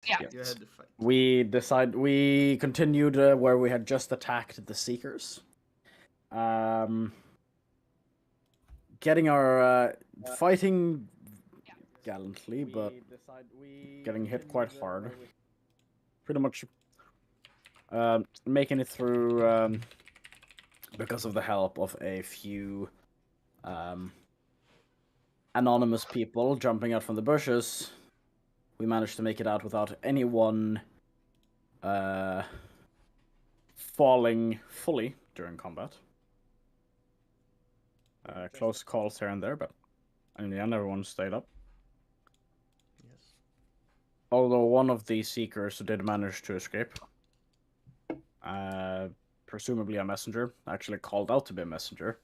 Yeah. You had the fight. We continued where we had just attacked the Seekers. Getting our fighting gallantly, but getting hit quite hard. Pretty much making it through because of the help of a few anonymous people jumping out from the bushes. We managed to make it out without anyone falling fully during combat. Close calls here and there, but in the end, everyone stayed up. Yes. Although one of the Seekers did manage to escape. Presumably a messenger. Actually called out to be a messenger.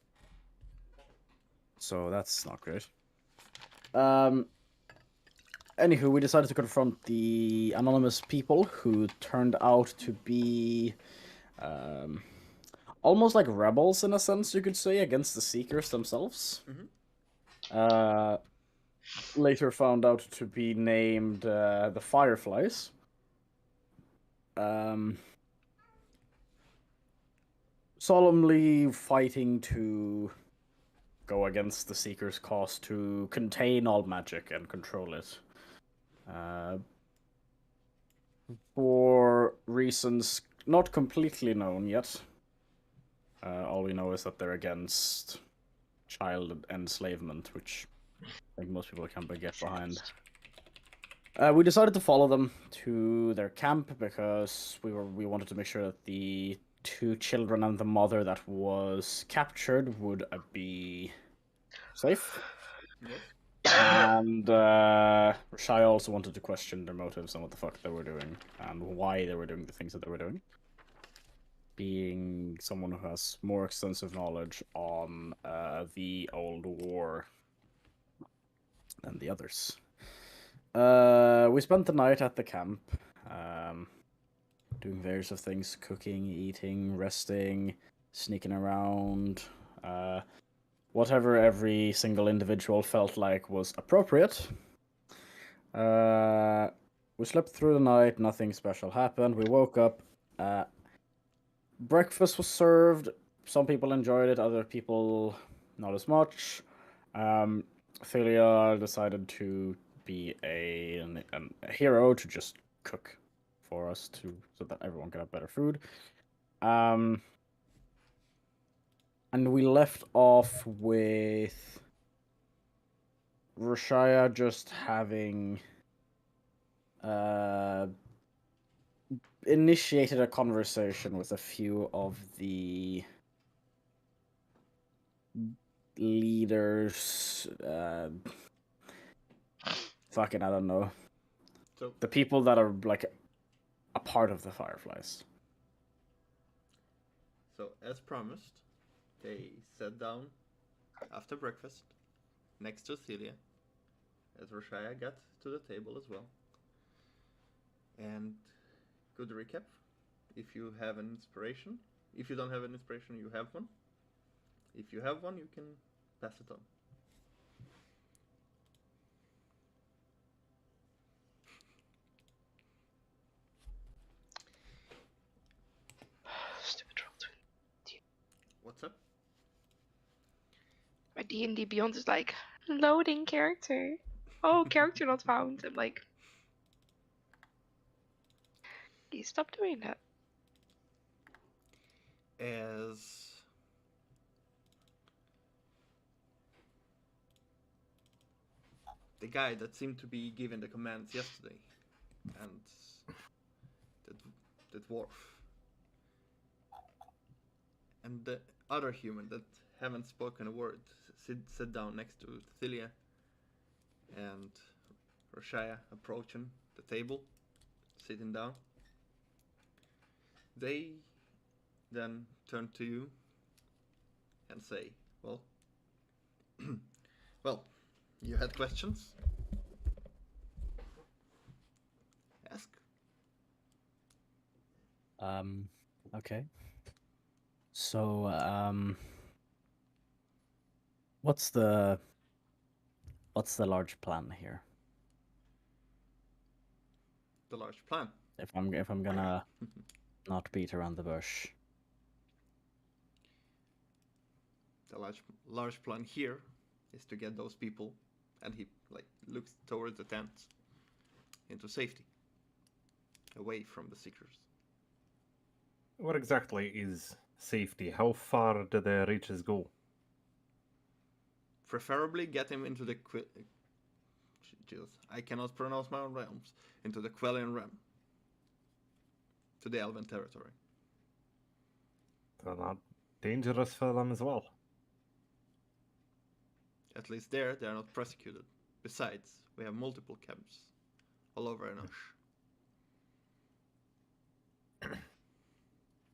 So that's not great. Anywho, we decided to confront the anonymous people who turned out to be almost like rebels in a sense, you could say, against the Seekers themselves. Later found out to be named the Fireflies. Solemnly fighting to go against the Seeker's cause to contain all magic and control it. For reasons not completely known yet. All we know is that they're against child enslavement, which I think most people can get behind. We decided to follow them to their camp because we wanted to make sure that the two children and the mother that was captured would be safe. Yes. And Rashai also wanted to question their motives and what the fuck they were doing and why they were doing the things that they were doing. Being someone who has more extensive knowledge on the old war than the others. We spent the night at the camp, doing various of things: cooking, eating, resting, sneaking around, whatever every single individual felt like was appropriate. We slept through the night, nothing special happened. We woke up, breakfast was served. Some people enjoyed it, other people not as much. Philia decided to be a hero to just cook for us so that everyone could have better food. And we left off with Rashaya just having initiated a conversation with a few of the leaders. Fucking, I don't know. So The people that are like a part of the Fireflies. So, as promised, they sat down after breakfast next to Celia, as Roshaya got to the table as well. And good recap. If you have an inspiration, if you don't have an inspiration, you have one. If you have one, you can pass it on. Stupid roll. What's up? My D&D Beyond is like, loading character. Oh, character not found. I'm like, please stop doing that. As the guy that seemed to be given the commands yesterday, and the dwarf, and the other human that haven't spoken a word, sit down next to Thilia, and Roshaya approaching the table, sitting down. They then turn to you and say, well, well, you had questions? Ask. Okay. So, what's the large plan here? the large plan. If I'm gonna not beat around the bush. The large plan here is to get those people, and he looks towards the tents, into safety, away from the seekers. What exactly is safety? How far do the reaches go? Preferably get him into the Jesus, I cannot pronounce my own realms. Into the Quellian realm. To the Elven territory. They're not dangerous for them as well. At least there, they are not persecuted. Besides, we have multiple camps all over Enosh.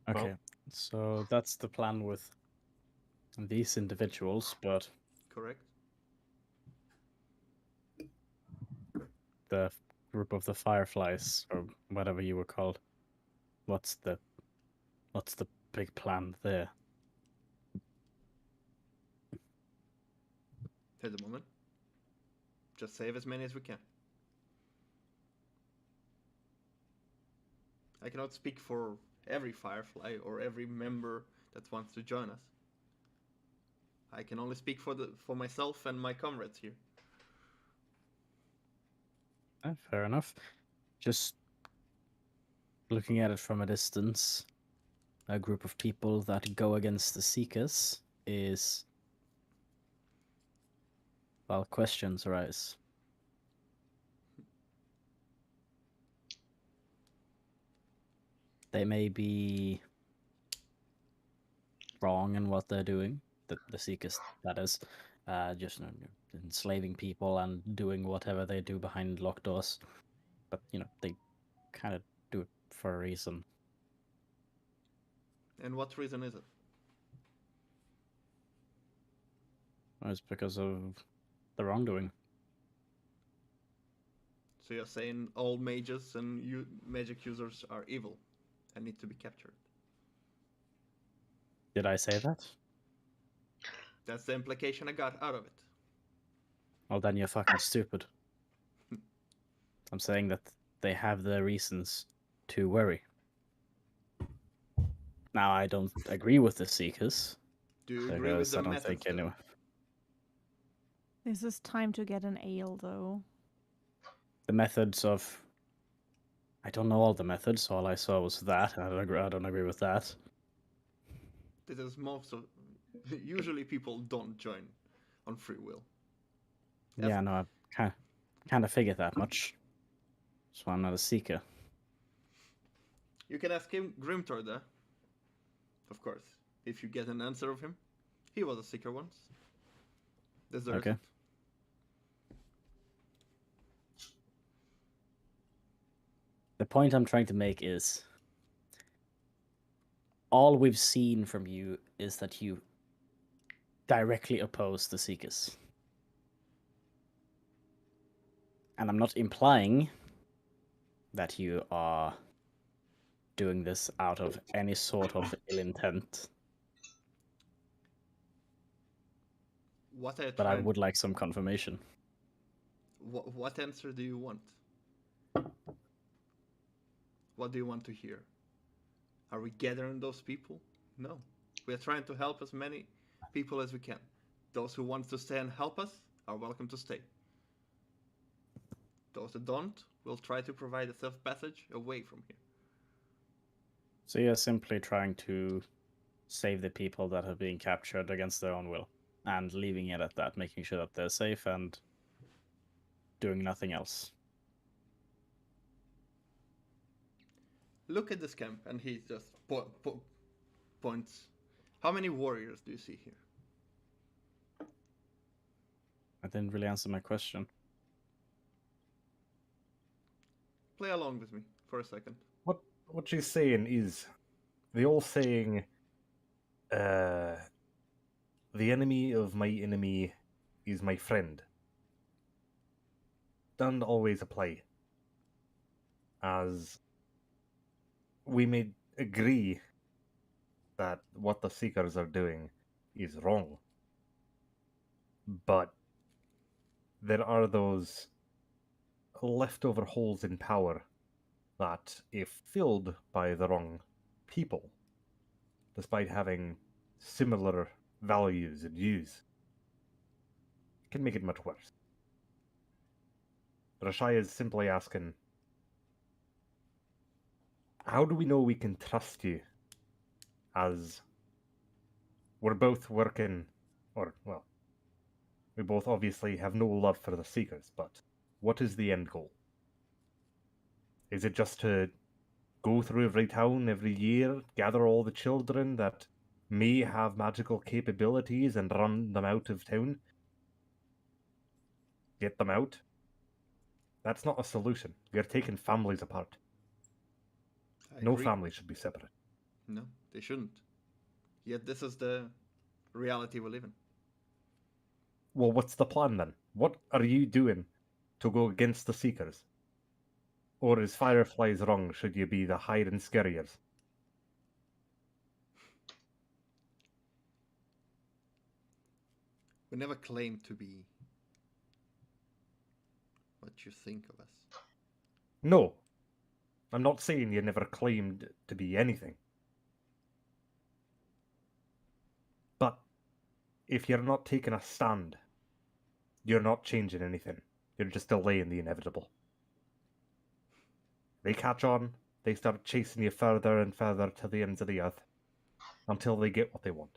Okay, Well- so that's the plan with these individuals, but Correct? the group of the Fireflies, or whatever you were called, what's the big plan there? At the moment. Just save as many as we can. I cannot speak for every Firefly or every member that wants to join us. I can only speak for myself and my comrades here. Fair enough. Just looking at it from a distance, a group of people that go against the Seekers is... well, questions arise. They may be wrong in what they're doing, the Seekers, that is, just enslaving people and doing whatever they do behind locked doors. But, they kind of do it for a reason. And what reason is it? Well, it's because of the wrongdoing. So you're saying all mages and magic users are evil and need to be captured? Did I say that? That's the implication I got out of it. Well, then you're fucking stupid. I'm saying that they have their reasons to worry. Now, I don't agree with the Seekers. Do you agree with Because the I don't methods? think then? anyway. This is time to get an ale, though. The methods of... I don't know all the methods. All I saw was that, and I don't agree with that. This is most of. Usually people don't join on free will. Yeah, no, I kind of figured that much. So I'm not a Seeker. You can ask him Grimtor there. Of course. If you get an answer of him. He was a seeker once. Deserted. Okay. The point I'm trying to make is... all we've seen from you is that you directly oppose the Seekers. And I'm not implying that you are doing this out of any sort of ill intent, What I but I would like some confirmation. What answer do you want? What do you want to hear? Are we gathering those people? No. We are trying to help as many people as we can. Those who want to stay and help us are welcome to stay. Those that don't, will try to provide a safe passage away from here. So you're simply trying to save the people that are being captured against their own will, and leaving it at that, making sure that they're safe and doing nothing else. Look at this camp, and he just points. How many warriors do you see here? I didn't really answer my question. Play along with me for a second. What she's saying is, the old saying, the enemy of my enemy is my friend, doesn't always apply. As we may agree that what the Seekers are doing is wrong, but there are those leftover holes in power that, if filled by the wrong people, despite having similar values and views, can make it much worse. Rashai is simply asking, how do we know we can trust you, as we're both working, or, well, we both obviously have no love for the Seekers, but what is the end goal? Is it just to go through every town every year, gather all the children that may have magical capabilities and run them out of town? Get them out? That's not a solution. You're taking families apart. I No agree. family should be separate. No, they shouldn't. Yet this is the reality we live in. Well, what's the plan then? What are you doing to go against the Seekers? Or is Fireflies wrong? Should you be the hide and scariers? We never claim to be what you think of us. No. I'm not saying you never claimed to be anything. But if you're not taking a stand, you're not changing anything. You're just delaying the inevitable. They catch on, they start chasing you further and further to the ends of the earth until they get what they want.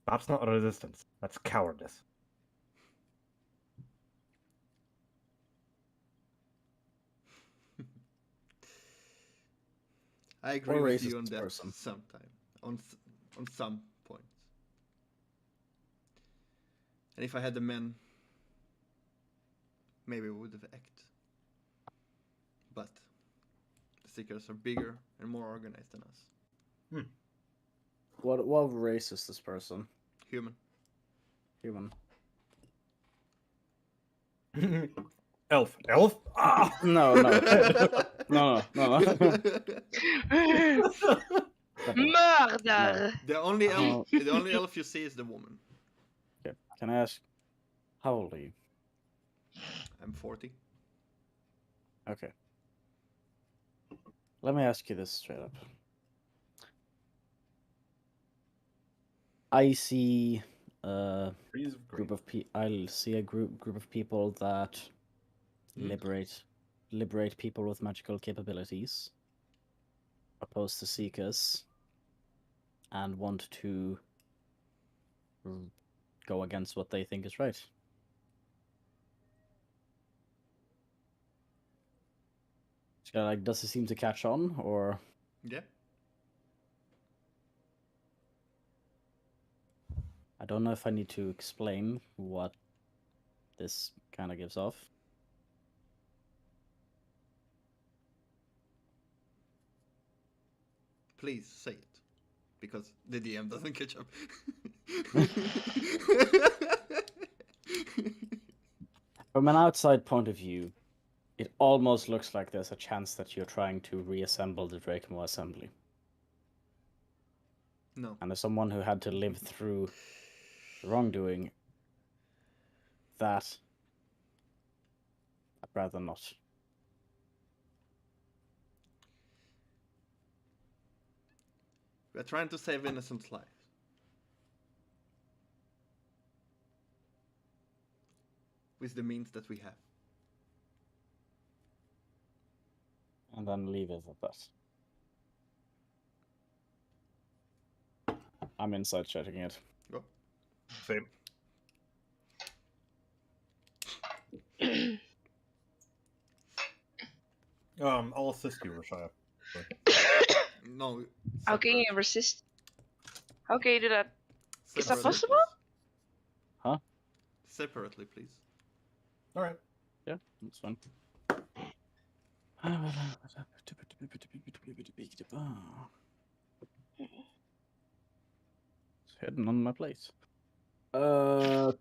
That's not resistance, that's cowardice. I agree Or with racist you on that person. sometime. On some points. And if I had the men, maybe we would have acted. But the Seekers are bigger and more organized than us. What race is this person? Human. Human. Elf. Elf? Ah! No. No. Murder! The only Oh. elf you see is the woman. Okay. Can I ask, how old are you? I'm 40. Okay. Let me ask you this straight up. I see a Trees of group green. of I'll see a group of people that liberate people with magical capabilities, opposed to Seekers, and want to go against what they think is right. It's kinda like, does it seem to catch on, or Yeah. I don't know if I need to explain what this kind of gives off. Please say it. Because the DM doesn't catch up. From an outside point of view, it almost looks like there's a chance that you're trying to reassemble the Drakemo Assembly. No. And as someone who had to live through the wrongdoing, that I'd rather not. We're trying to save innocent lives. With the means that we have. And then leave it at that. I'm inside chatting it. Go. Same. I'll assist you, Rashaya. No. How can you separate. resist? How can you do that? Is that Separately, possible? please. Huh? Separately, please. Alright. Yeah, that's fine. It's hidden on my plate. 12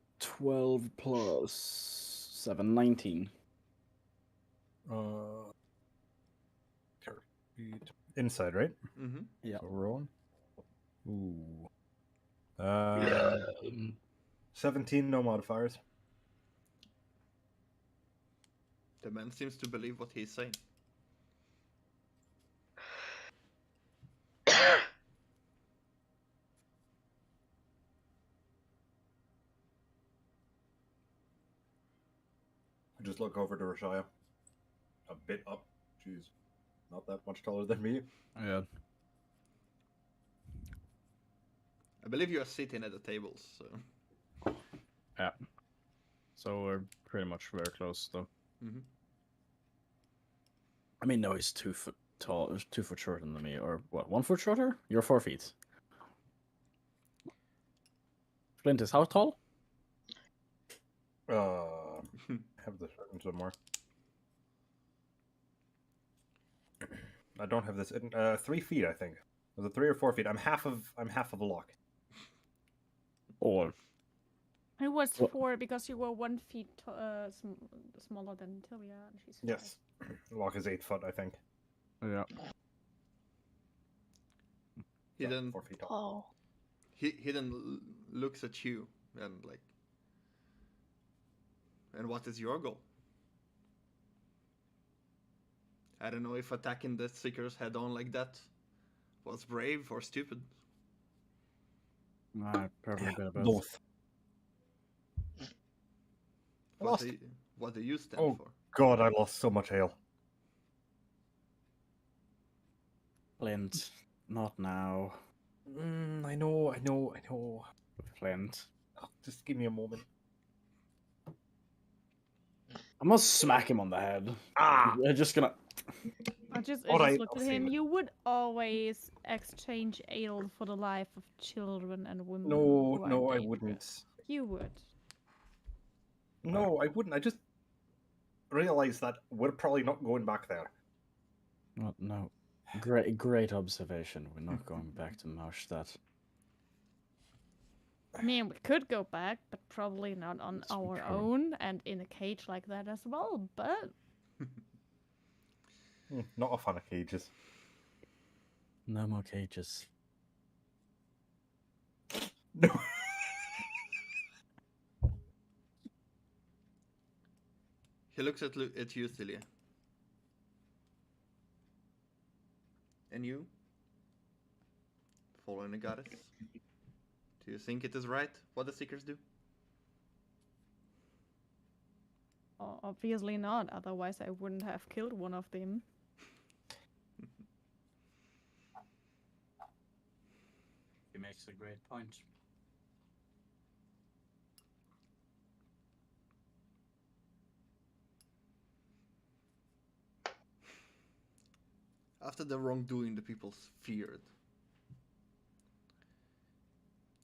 plus 7, 19. Inside, right? Mm-hmm. Yeah. So we're on. Ooh. 17, no modifiers. The man seems to believe what he's saying. just look over to Rashaya. A bit up. Jeez. Not that much taller than me. Yeah. I believe you are sitting at the tables, so. Yeah. So we're pretty much very close, though. Mm-hmm. I mean, no, he's 2 foot tall, 2 foot shorter than me, or what? 1 foot shorter? You're 4 feet. Flint is how tall? Have this written somewhere. I don't have this. 3 feet, I think. Was it 3 or 4 feet? I'm half of a lock. Or It was What? 4 because you were 1 feet smaller than Tilia, and she's 5. Yes. Lock is 8 foot, I think. yeah. He So, then 4 feet tall. Oh. he then looks at you and like. And what is your goal? I don't know if attacking the Seekers head on like that was brave or stupid. Probably a bit of both. Both. What do you stand Oh. for? God, I lost so much ale. Flint, not now. I know. Flint. Oh, just give me a moment. I'm gonna smack him on the head. Ah! I'm just gonna. I just Alright, looked I'll at save him. it. You would always exchange ale for the life of children and women. No, who are no, I dangerous. wouldn't. You would. No, I wouldn't. I just realized that we're probably not going back there. What? No. Great observation. We're not going back to Marstadt. I mean, we could go back, but probably not on That's our true. own and in a cage like that as well. But Not a fan of cages. No more cages. No. He looks at you, Celia. And you? Following the goddess? Do you think it is right what the Seekers do? obviously not. Otherwise, I wouldn't have killed one of them. He makes a great point. After the wrongdoing, the people feared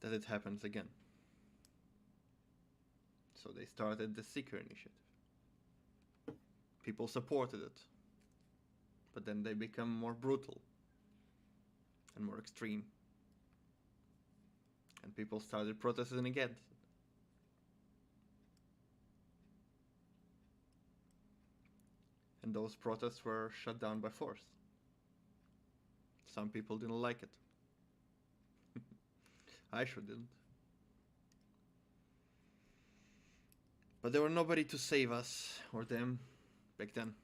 that it happens again. So they started the Seeker Initiative. People supported it. But then they become more brutal and more extreme. And people started protesting against it. And those protests were shut down by force. Some people didn't like it. I sure didn't. But there were nobody to save us or them back then.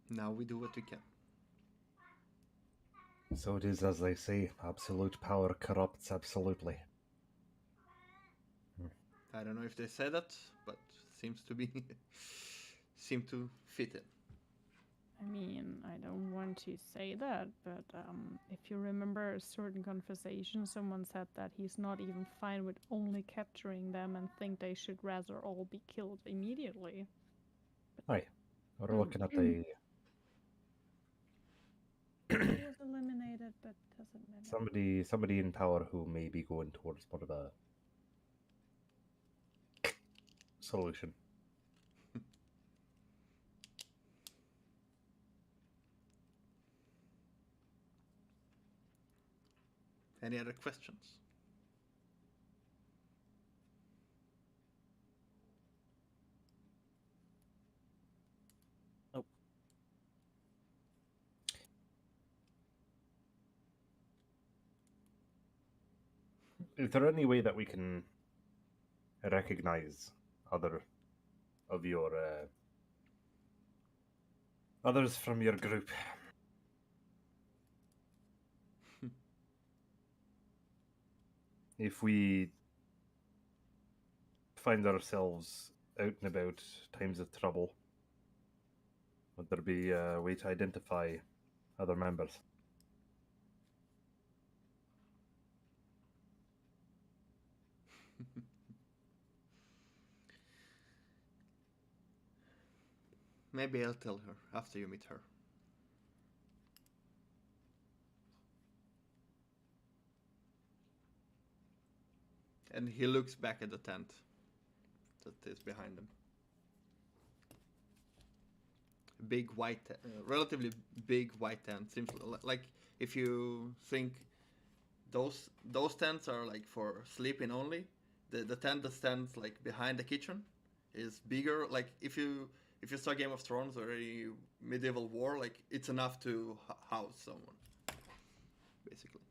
Now we do what we can. So it is as they say, absolute power corrupts absolutely. I don't know if they said that, but seems to be seem to fit in. I mean, I don't want to say that, but if you remember a certain conversation, someone said that he's not even fine with only capturing them and think they should rather all be killed immediately. Aye. We're looking at the He was eliminated, but doesn't matter. somebody in power who may be going towards one of the solution. Any other questions? Nope. Is there any way that we can recognize other of your others from your group? If we find ourselves out and about, times of trouble, would there be a way to identify other members? Maybe I'll tell her after you meet her. And he looks back at the tent that is behind him. Big white, relatively big white tent. Seems like if you think those tents are like for sleeping only, the tent that stands like behind the kitchen is bigger. Like if you saw Game of Thrones or a medieval war, like it's enough to house someone, basically.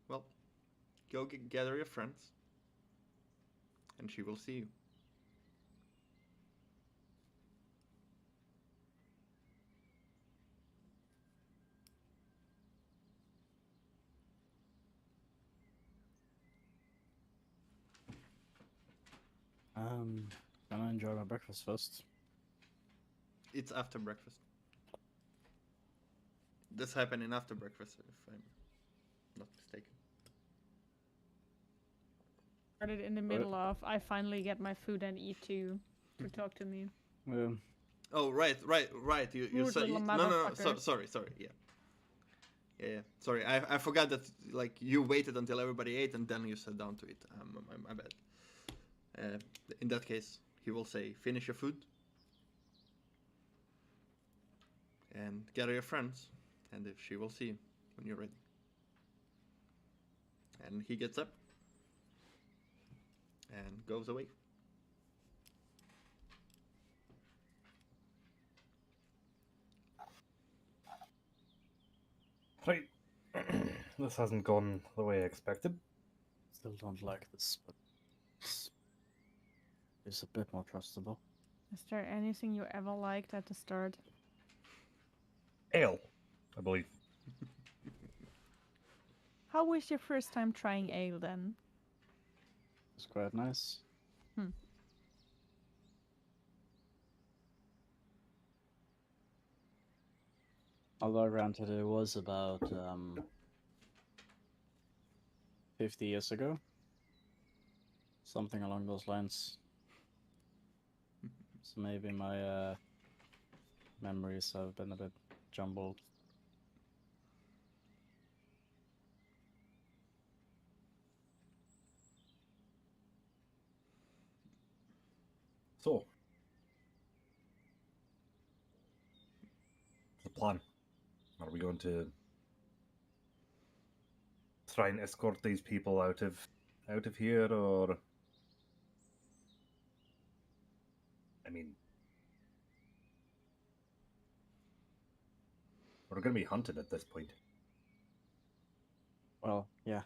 Well, go gather your friends, and she will see you. Gonna enjoy my breakfast first. It's after breakfast. This happening after breakfast, if I'm not mistaken. Started in the middle of, I finally get my food and eat to talk to me. Oh, right. You Rude said little no. motherfucker. Sorry. Yeah. Sorry, I forgot that. Like you waited until everybody ate and then you sat down to eat. My bad. In that case, he will say, "Finish your food and gather your friends, and if she will see you when you're ready." And he gets up and goes away. Right. This hasn't gone the way I expected. Still don't like this, but it's a bit more trustable. Is there anything you ever liked at the start? Ale, I believe. How was your first time trying ale then? It's quite nice. Although granted, it was about 50 years ago. Something along those lines. So maybe my memories have been a bit jumbled. So, the plan. Are we going to try and escort these people out of here, or I mean, we're going to be hunted at this point. Well, yeah.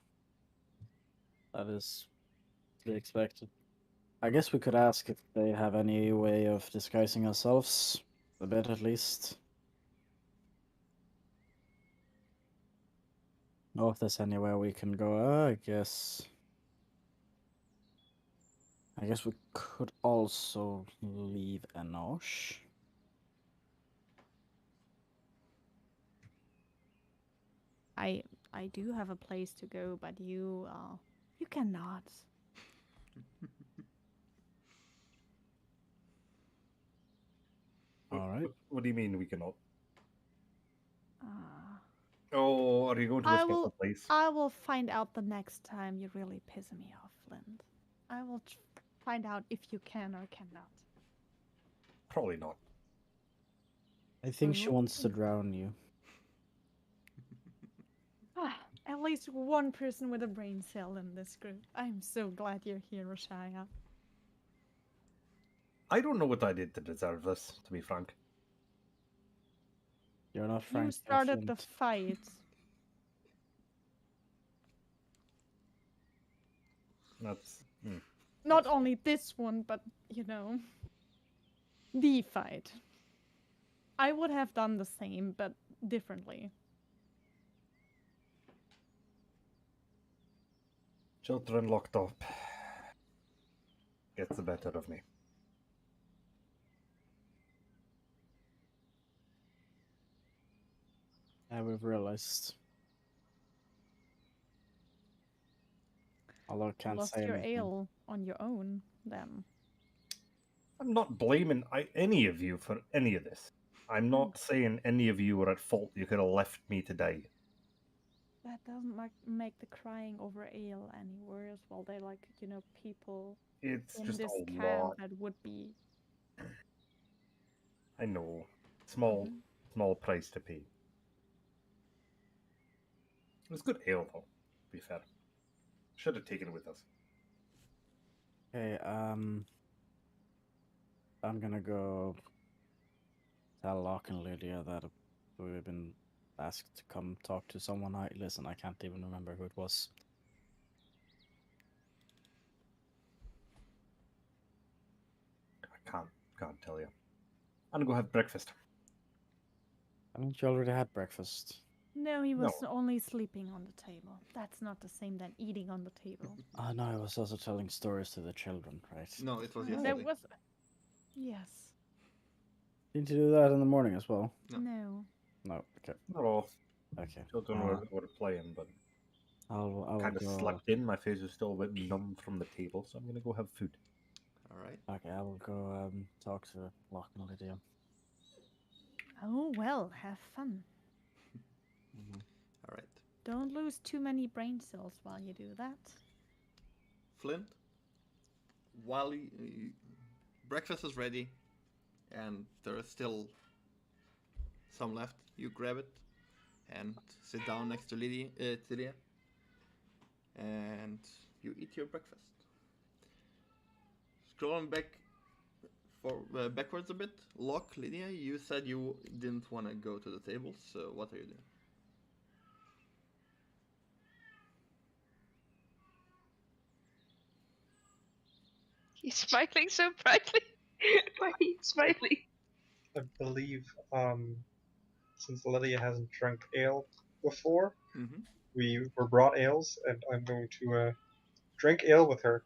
That is to be expected. I guess we could ask if they have any way of disguising ourselves. A bit at least. Or if there's anywhere we can go, I guess we could also leave Enosh. I do have a place to go, but you cannot. All right. What do you mean we cannot? Uh, Oh, are you going to I this will- place? I will find out the next time you really piss me off, Flint. I will find out if you can or cannot. Probably not. I think she wants to drown you. At least one person with a brain cell in this group. I'm so glad you're here, Rashaya. I don't know what I did to deserve this, to be frank. You're not Frank. You started the fight. That's Not only this one, but you know, the fight. I would have done the same, but differently. children locked up. Gets the better of me. Yeah, we've realized. Although I You can't lost say your anything. ale on your own, then. I'm not blaming any of you for any of this. I'm not saying any of you were at fault. You could have left me to die. That doesn't make the crying over ale any worse. While they like, you know, people It's in just this a camp lot. that would be. I know. Small price to pay. It was good ale, though, to be fair. Should have taken it with us. Okay, I'm gonna go tell Locke and Lydia that we've been asked to come talk to someone. Listen, I can't even remember who it was. I can't tell you. I'm gonna go have breakfast. Haven't you already had breakfast? No, he was No. only sleeping on the table. That's not the same than eating on the table. Oh no, I was also telling stories to the children, right? No, it was There yesterday. was. Yes. Didn't you do that in the morning as well? No. No. No, okay. Not all. Okay. Children were playing, but I'll kind of go. slept in. My face was still a bit numb from the table, so I'm gonna go have food. All right. Okay, I will go talk to Locke and Lydia. Oh, well, have fun. All right. Don't lose too many brain cells while you do that. Flint, while breakfast is ready and there is still some left, you grab it and sit down next to Lydia, and you eat your breakfast. Scrolling backwards a bit, Locke, Lydia, you said you didn't want to go to the table, so what are you doing? He's smiling so brightly. Why are you smiling? I believe, since Lydia hasn't drank ale before, Mm-hmm. we were brought ales, and I'm going to drink ale with her.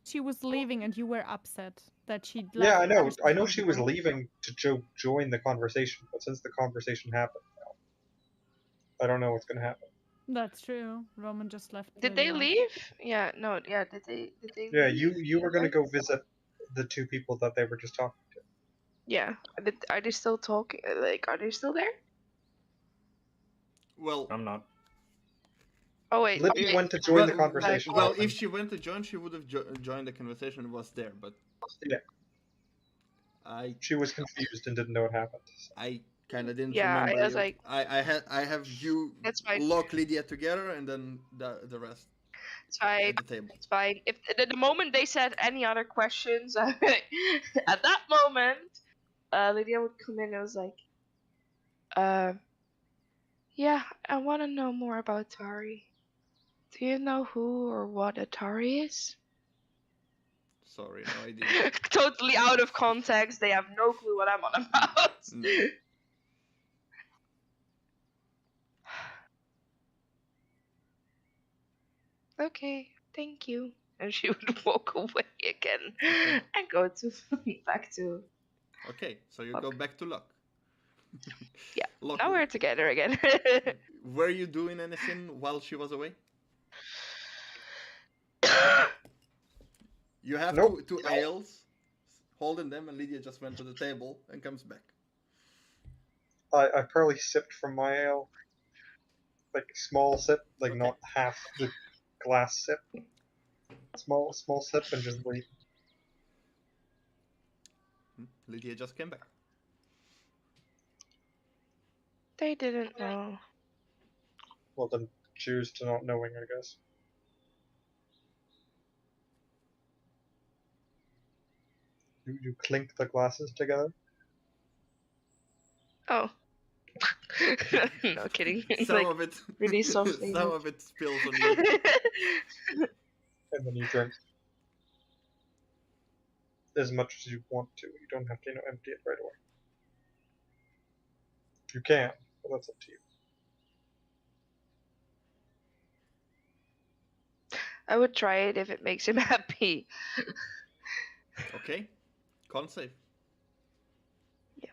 She was leaving and you were upset that she left. Yeah, I know. because I know wanted she to was go. leaving to join the conversation, but since the conversation happened now, I don't know what's going to happen. That's true. Roman just left. Did they Lydia. leave? Yeah, no, yeah, did they Yeah, leave? you were going to go visit the two people that they were just talking to. Yeah. Are they still talking? Like, are they still there? Well, I'm not. Oh, wait. Lydia went to join the conversation. Well, if she went to join, she would have joined the conversation and was there. But Yeah. She was confused and didn't know what happened. I kind of didn't Yeah, remember. I was like, I have you that's fine. lock Lydia together and then the rest It's fine. at the table. It's fine. If the moment they said any other questions, at that moment, Lydia would come in and was like, yeah, I want to know more about Tari. Do you know who or what a Tari is? Sorry, no idea. Totally out of context. They have no clue what I'm on about. No. Okay, thank you. And she would walk away again and go to back to. Okay, so you Luck. go back to Luck. Yeah. Luck, Now we're together again. were you doing anything while she was away? You have Nope. two ales, holding them, and Lydia just went to the table and comes back. I probably sipped from my ale, like small sip, like Okay. not half the glass sip. Small sip and just leave. Lydia just came back. They didn't know. Well, then cheers to not knowing, I guess. You clink the glasses together. Oh. No kidding. Some Like, of it really softly. some of it spills on you. And then you drink as much as you want to. You don't have to, empty it right away. You can, but that's up to you. I would try it if it makes him happy. Okay. Con save. Yeah.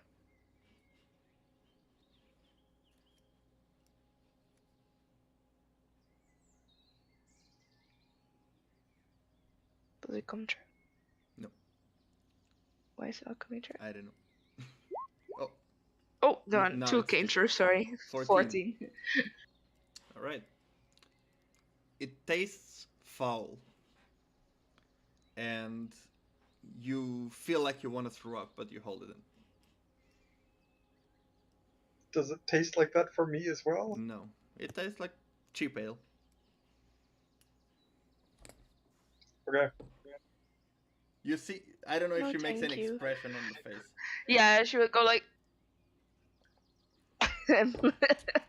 Does it come true? No. Why is it not coming true? I don't know. Oh, Oh, No, no, now 2 it's came two. true, sorry. 14. all right. It tastes foul. And you feel like you want to throw up, but you hold it in. Does it taste like that for me as well? No. It tastes like cheap ale. Okay. You see, I don't know if No, she makes thank any you. expression on the face. Yeah, she would go like.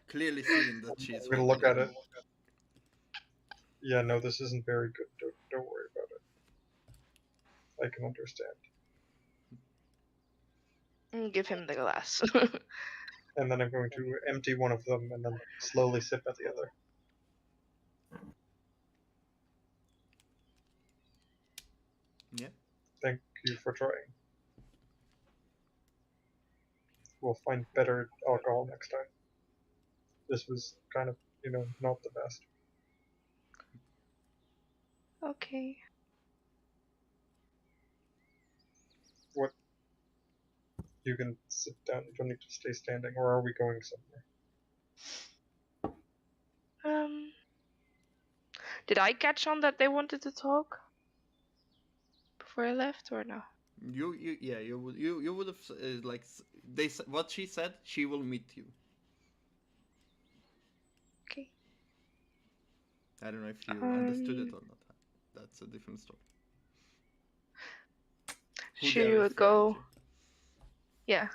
Clearly seeing that she's I'm gonna look at it. Yeah, no, this isn't very good. Don't worry about it. I can understand. Give him the glass. And then I'm going to empty one of them and then slowly sip at the other. Yeah. Thank you for trying. We'll find better alcohol next time. This was kind of, not the best. Okay. What? You can sit down. You don't need to stay standing. Or are we going somewhere? Did I catch on that they wanted to talk before I left, or no? You would have like what she said. She will meet you. Okay. I don't know if you understood it or not. That's a different story. Who She they're would referring go. to. Yeah.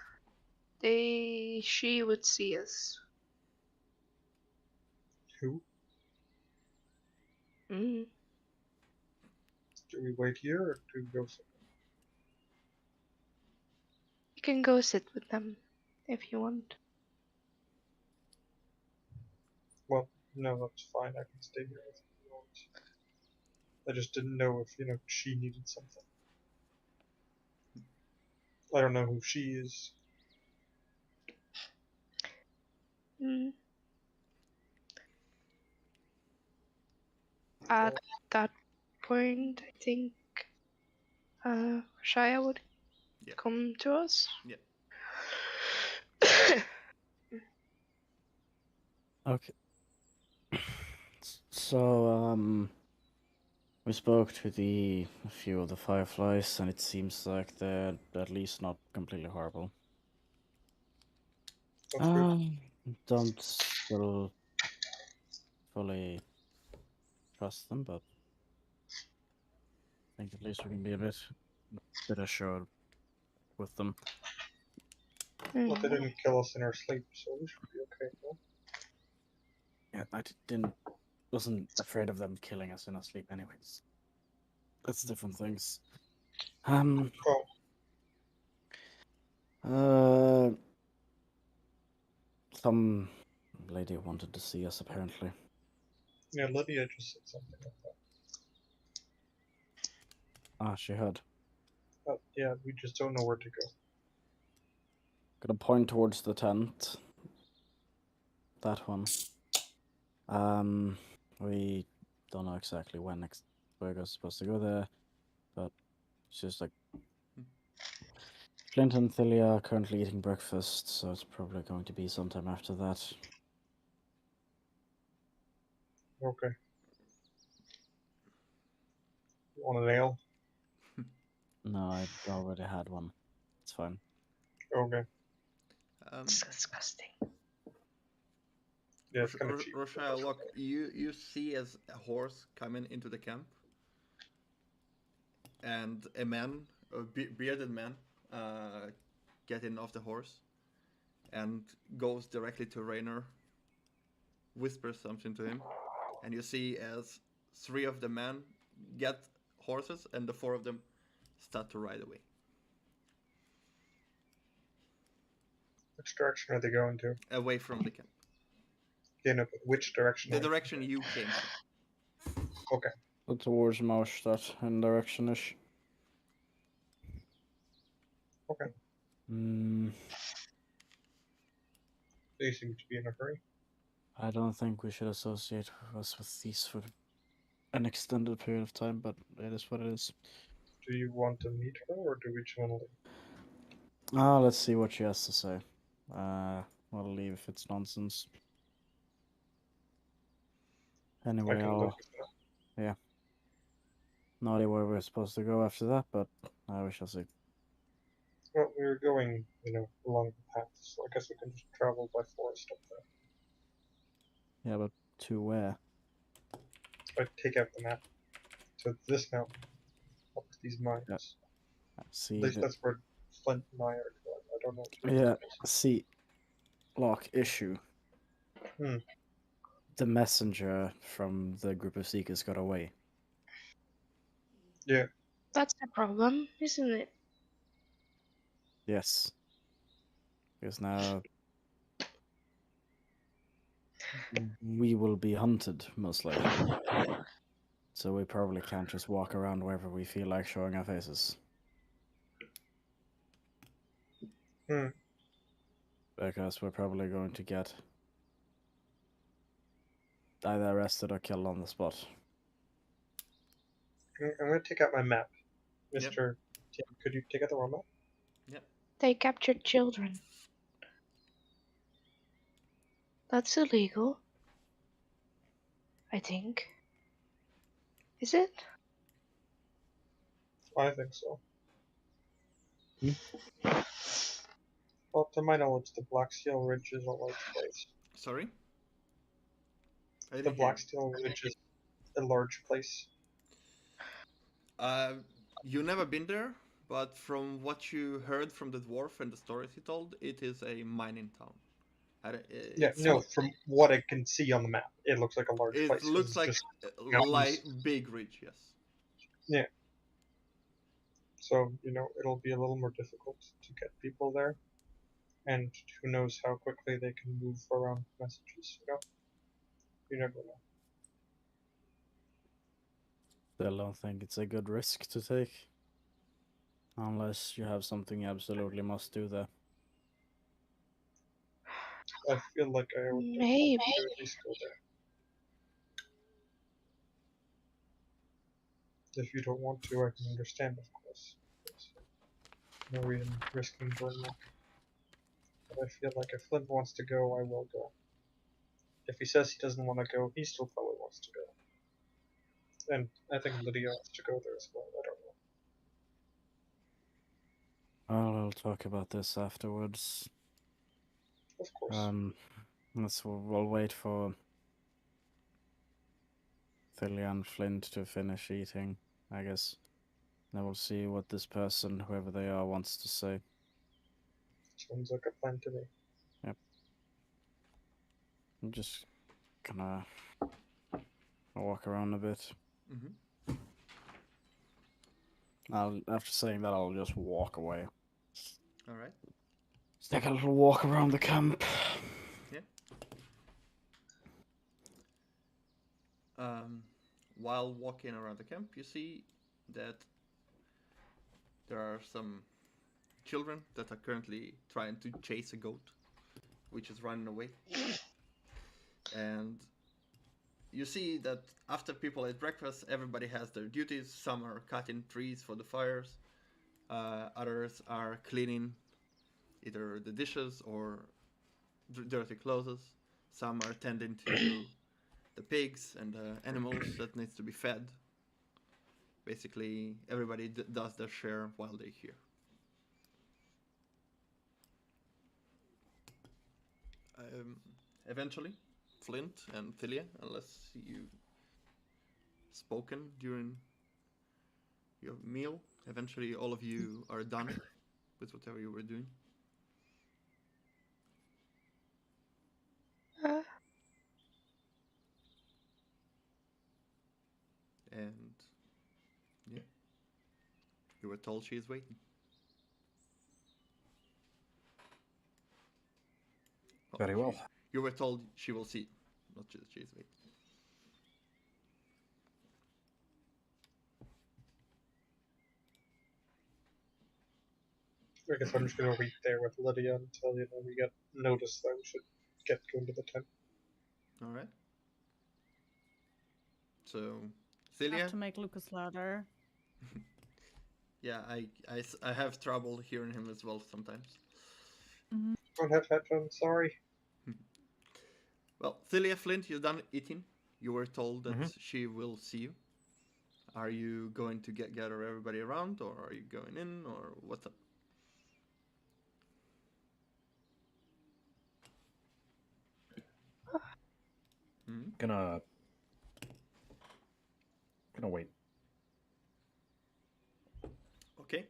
She would see us. Who? Mm. Do we wait here or do we go somewhere? You can go sit with them if you want. Well, no, that's fine. I can stay here if you want. I just didn't know if, she needed something. I don't know who she is. Mm. At that point, I think Shia would Yeah. come to us. Yeah. Okay. So, we spoke to a few of the fireflies, and it seems like they're at least not completely horrible. That's good. Don't still fully trust them, but I think at least we can be a bit assured with them. Well, they didn't kill us in our sleep, so we should be okay. No? Yeah, I wasn't afraid of them killing us in our sleep, anyways. That's different things. Some lady wanted to see us, apparently. Yeah, Lydia just said something like that. Ah, she heard. Yeah, we just don't know where to go. Gonna point towards the tent. That one. We don't know exactly when we're supposed to go there, but it's just like Flint and Thalia are currently eating breakfast, so it's probably going to be sometime after that. Okay. You want an ale? No, I already had one. It's fine. Okay. It's disgusting. Yeah, it's kind of cheap. Roshaya, look, you see as a horse coming into the camp, and a man, a bearded man, getting off the horse, and goes directly to Raynor, whispers something to him, and you see as 3 of the men get horses, and the 4 of them start to ride away. Which direction are they going to? Away from the camp. Yeah, no, but which direction? The direction you came from. Okay. So towards Maustad in direction-ish. Okay. They seem to be in a hurry. I don't think we should associate us with these for an extended period of time, but it is what it is. Do you want to meet her, or do we just want to leave? Let's see what she has to say. We'll leave if it's nonsense. Anyway, I can look at that. no idea where we're supposed to go after that, but we shall see. Well, we were going, along the path, so I guess we can just travel by forest up there. Yeah, but to where? I take out the map. To this mountain. Up to these mines. Yeah. See, At least that's where Flint and I are going. I don't know. yeah, see, lock issue. The messenger from the group of seekers got away. Yeah. That's the problem, isn't it? Yes. Because now we will be hunted, most likely. So we probably can't just walk around wherever we feel like showing our faces. Because we're probably going to get either arrested or killed on the spot. I'm going to take out my map. Yep. Mr. Tim, could you take out the wrong map? Yep. They captured children. That's illegal. I think. Is it? I think so. Well, to my knowledge, the Black Steel Ridge is a large place. Sorry? I The didn't Black hear. Steel Ridge is a large place. You never been there, but from what you heard from the dwarf and the stories he told, it is a mining town. From what I can see on the map, it looks like a large place. It looks like big ridge, yes. So, it'll be a little more difficult to get people there. And who knows how quickly they can move around messages, You never know. Still don't think it's a good risk to take. Unless you have something you absolutely must do there. I feel like I would Maybe. at least go there. If you don't want to, I can understand, of course. No reason risking burning. But I feel like if Flint wants to go, I will go. If he says he doesn't want to go, he still probably wants to go. And I think Lydia wants to go there as well. I don't know. Well, we'll talk about this afterwards. Of course. We'll wait for Thilia and Flint to finish eating, I guess. Then we'll see what this person, whoever they are, wants to say. Sounds like a plan to me. Yep. I'm just gonna walk around a bit. Mm-hmm. After saying that, I'll just walk away. Alright. Just take a little walk around the camp. Yeah. While walking around the camp, you see that there are some children that are currently trying to chase a goat, which is running away. And you see that after people ate breakfast, everybody has their duties. Some are cutting trees for the fires. Others are cleaning either the dishes or dirty clothes. Some are tending to the pigs and the animals that needs to be fed. Basically, everybody does their share while they're here. Eventually, Flint and Thilia, unless you spoken during your meal, eventually all of you are done with whatever you were doing. And You were told she is waiting. Very well. You were told she will see you, not just she is waiting. I guess I'm just gonna wait there with Lydia until we get notice that we should get going to the tent. All right. So, Have Celia. to make Lucas louder. Yeah, I have trouble hearing him as well sometimes. Don't have headphones, sorry. Well, Celia Flint, you're done eating. You were told that she will see you. Are you going to gather everybody around, or are you going in, or what's up? Gonna wait. Okay.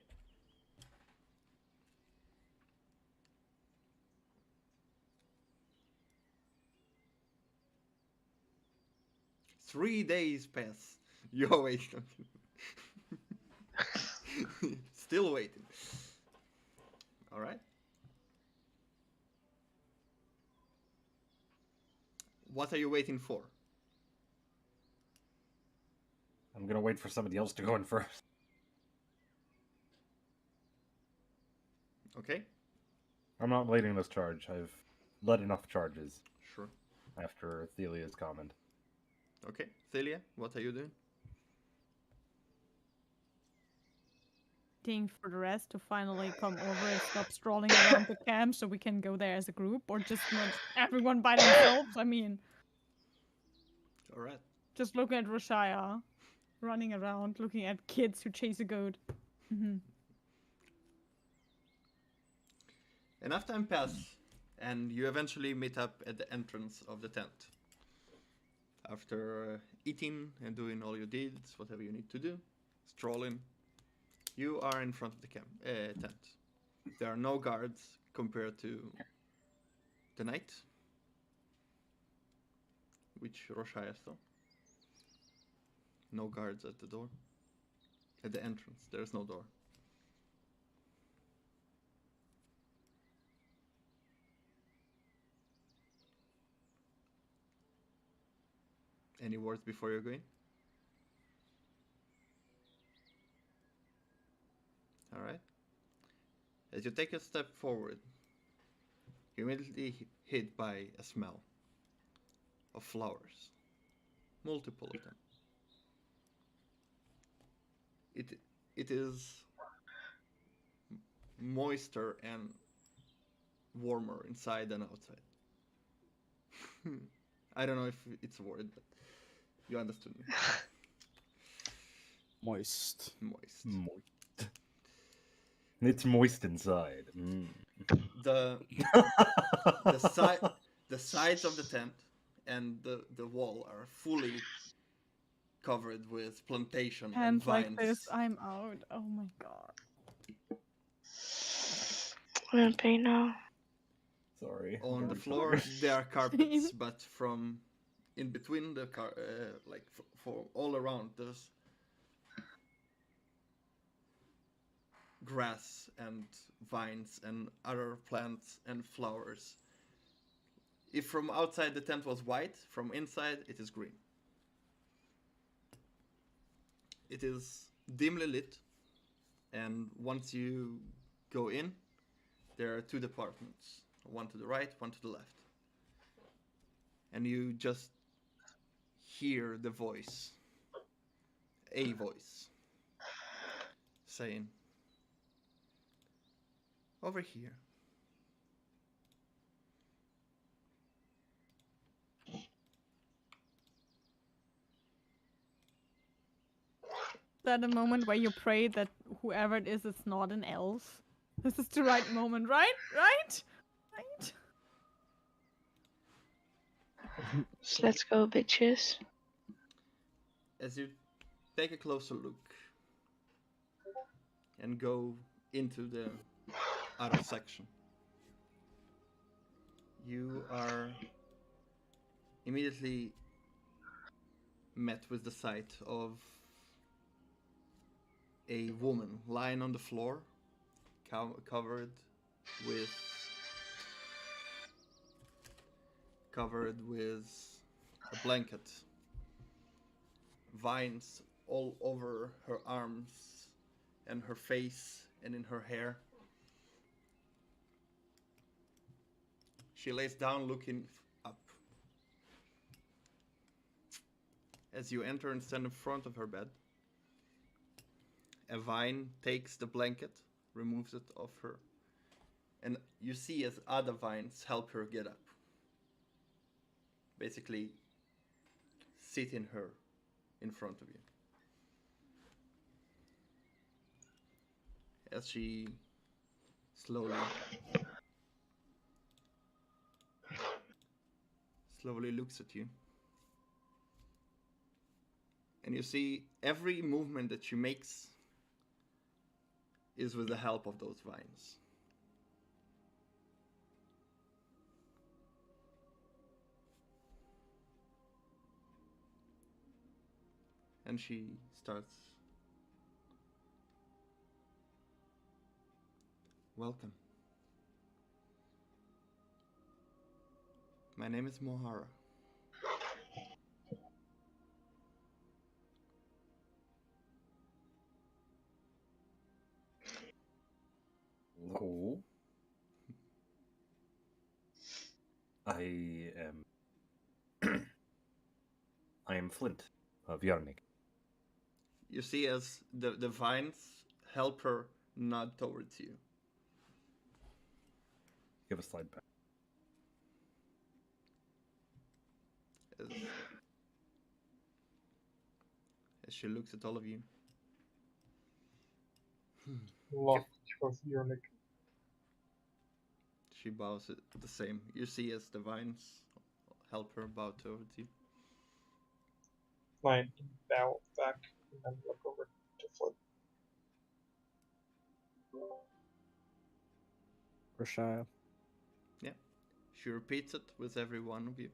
Three days pass. You're waiting. Still waiting. All right. What are you waiting for? I'm gonna wait for somebody else to go in first. Okay. I'm not leading this charge. I've led enough charges Sure. after Thelia's comment. Okay. Celia, what are you doing? Waiting for the rest to finally come over and stop strolling around the camp so we can go there as a group, or just not everyone by themselves. I mean, All right. just looking at Roshaya running around, looking at kids who chase a goat. Enough time passes, and you eventually meet up at the entrance of the tent. After eating and doing all your deeds, whatever you need to do, strolling, you are in front of the tent. There are no guards compared to the night, which Roshaya saw. No guards at the door. At the entrance, there is no door. Any words before you're going? Alright. As you take a step forward, you're immediately hit by a smell of flowers. Multiple of them. It is moister and warmer inside than outside. I don't know if it's a word, but you understood me. Moist. Moist. Moist. It's moist inside. The sides of the tent and the wall are fully covered with plantation and Hands vines. like this, I'm out. Oh my god. I'm in pain now. Sorry. On the Very floor sorry. there are carpets, but from in between the for all around there's grass and vines and other plants and flowers. If from outside the tent was white, from inside it is green. It is dimly lit, and once you go in, there are two departments, one to the right, one to the left. And you just hear the voice, a voice, saying, "Over here." Is that a moment where you pray that whoever it is, it's not an elf? This is the right moment, right? Right? Right? So let's go, bitches. As you take a closer look and go into the other section, you are immediately met with the sight of a woman lying on the floor, covered with a blanket, vines all over her arms and her face and in her hair. She lays down looking up. As you enter and stand in front of her bed, a vine takes the blanket, removes it off her, and you see as other vines help her get up. Basically, sitting her in front of you. As she slowly looks at you. And you see every movement that she makes is with the help of those vines. And she starts. Welcome. My name is Mohara. No. I am Flint of Yarnig. You see as the vines help her nod towards you. Give a slide back. As she looks at all of you. Lock of Unic. She bows it the same. You see as the vines help her bow towards you. Fine, bow back and then look over to Flip. Rashaya. Yeah. She repeats it with every one of you.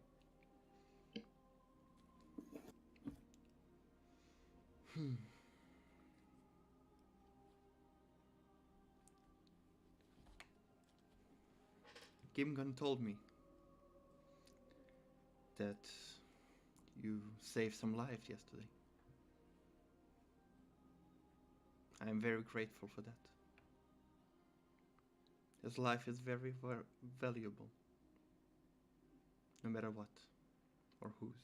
Gimgun told me that you saved some lives yesterday. I am very grateful for that. His life is very valuable, no matter what or whose.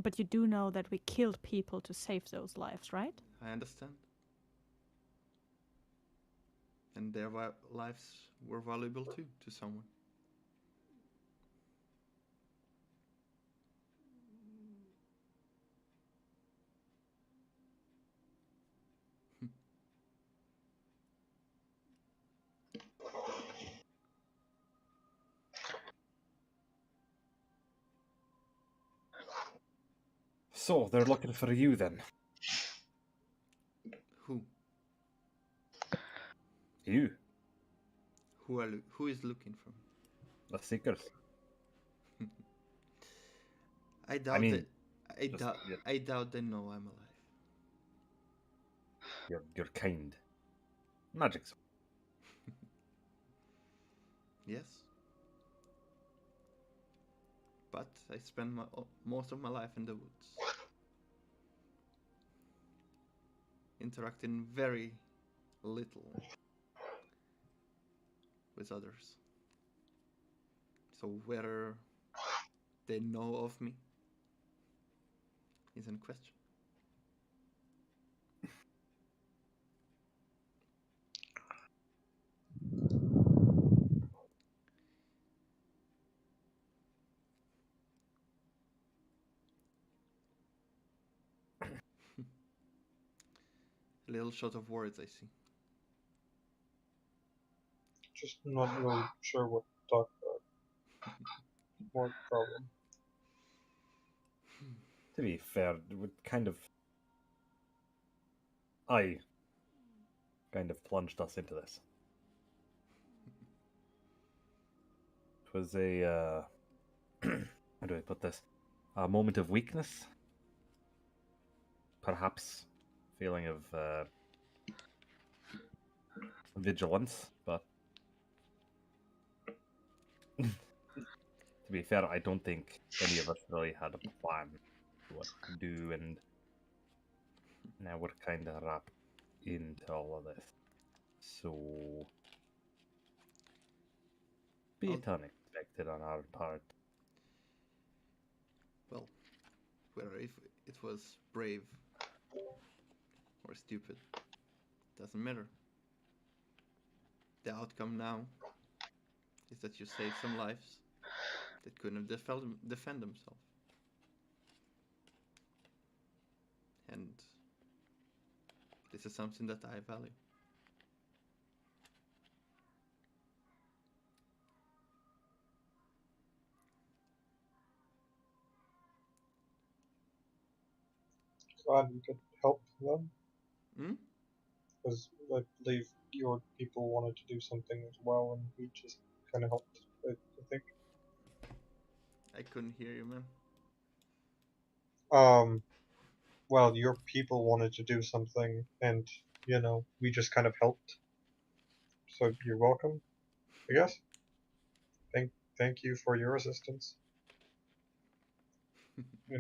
But you do know that we killed people to save those lives, right? I understand. And their lives were valuable too, to someone. So, they're looking for you then. Who? You. Who is looking for me? The Seekers. I doubt I doubt they know I'm alive. You're kind. Magic's. Yes. But I spend most of my life in the woods. Interacting very little with others. So whether they know of me is in question. A little short of words, I see. Just not really sure what to talk about. More problem. To be fair, it would kind of... I kind of plunged us into this. It was a... how do I put this? A moment of weakness? Perhaps feeling of vigilance, but to be fair, I don't think any of us really had a plan what to do, and now we're kind of wrapped into all of this. So, bit unexpected on our part. Well, whether if it was brave or stupid, doesn't matter. The outcome now is that you saved some lives that couldn't have defend themselves. And this is something that I value. Glad we could help them. Hmm? Because I believe your people wanted to do something as well, and we just kind of helped. I think. I couldn't hear you, man. Well, your people wanted to do something, and we just kind of helped. So you're welcome, I guess. Thank you for your assistance.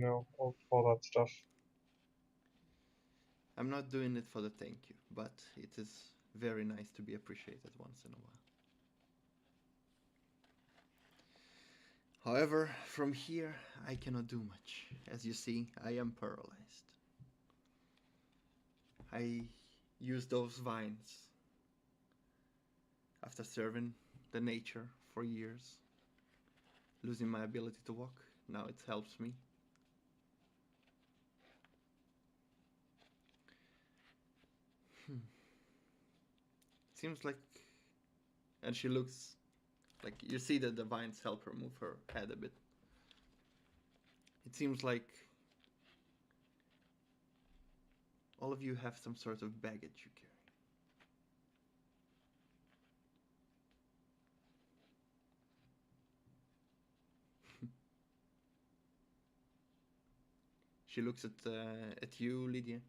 All that stuff. I'm not doing it for the thank you, but it is very nice to be appreciated once in a while. However, from here, I cannot do much. As you see, I am paralyzed. I use those vines after serving the nature for years, losing my ability to walk. Now it helps me. Seems like, and she looks like you see that the vines help her move her head a bit. It seems like all of you have some sort of baggage you carry. She looks at you, Lydia.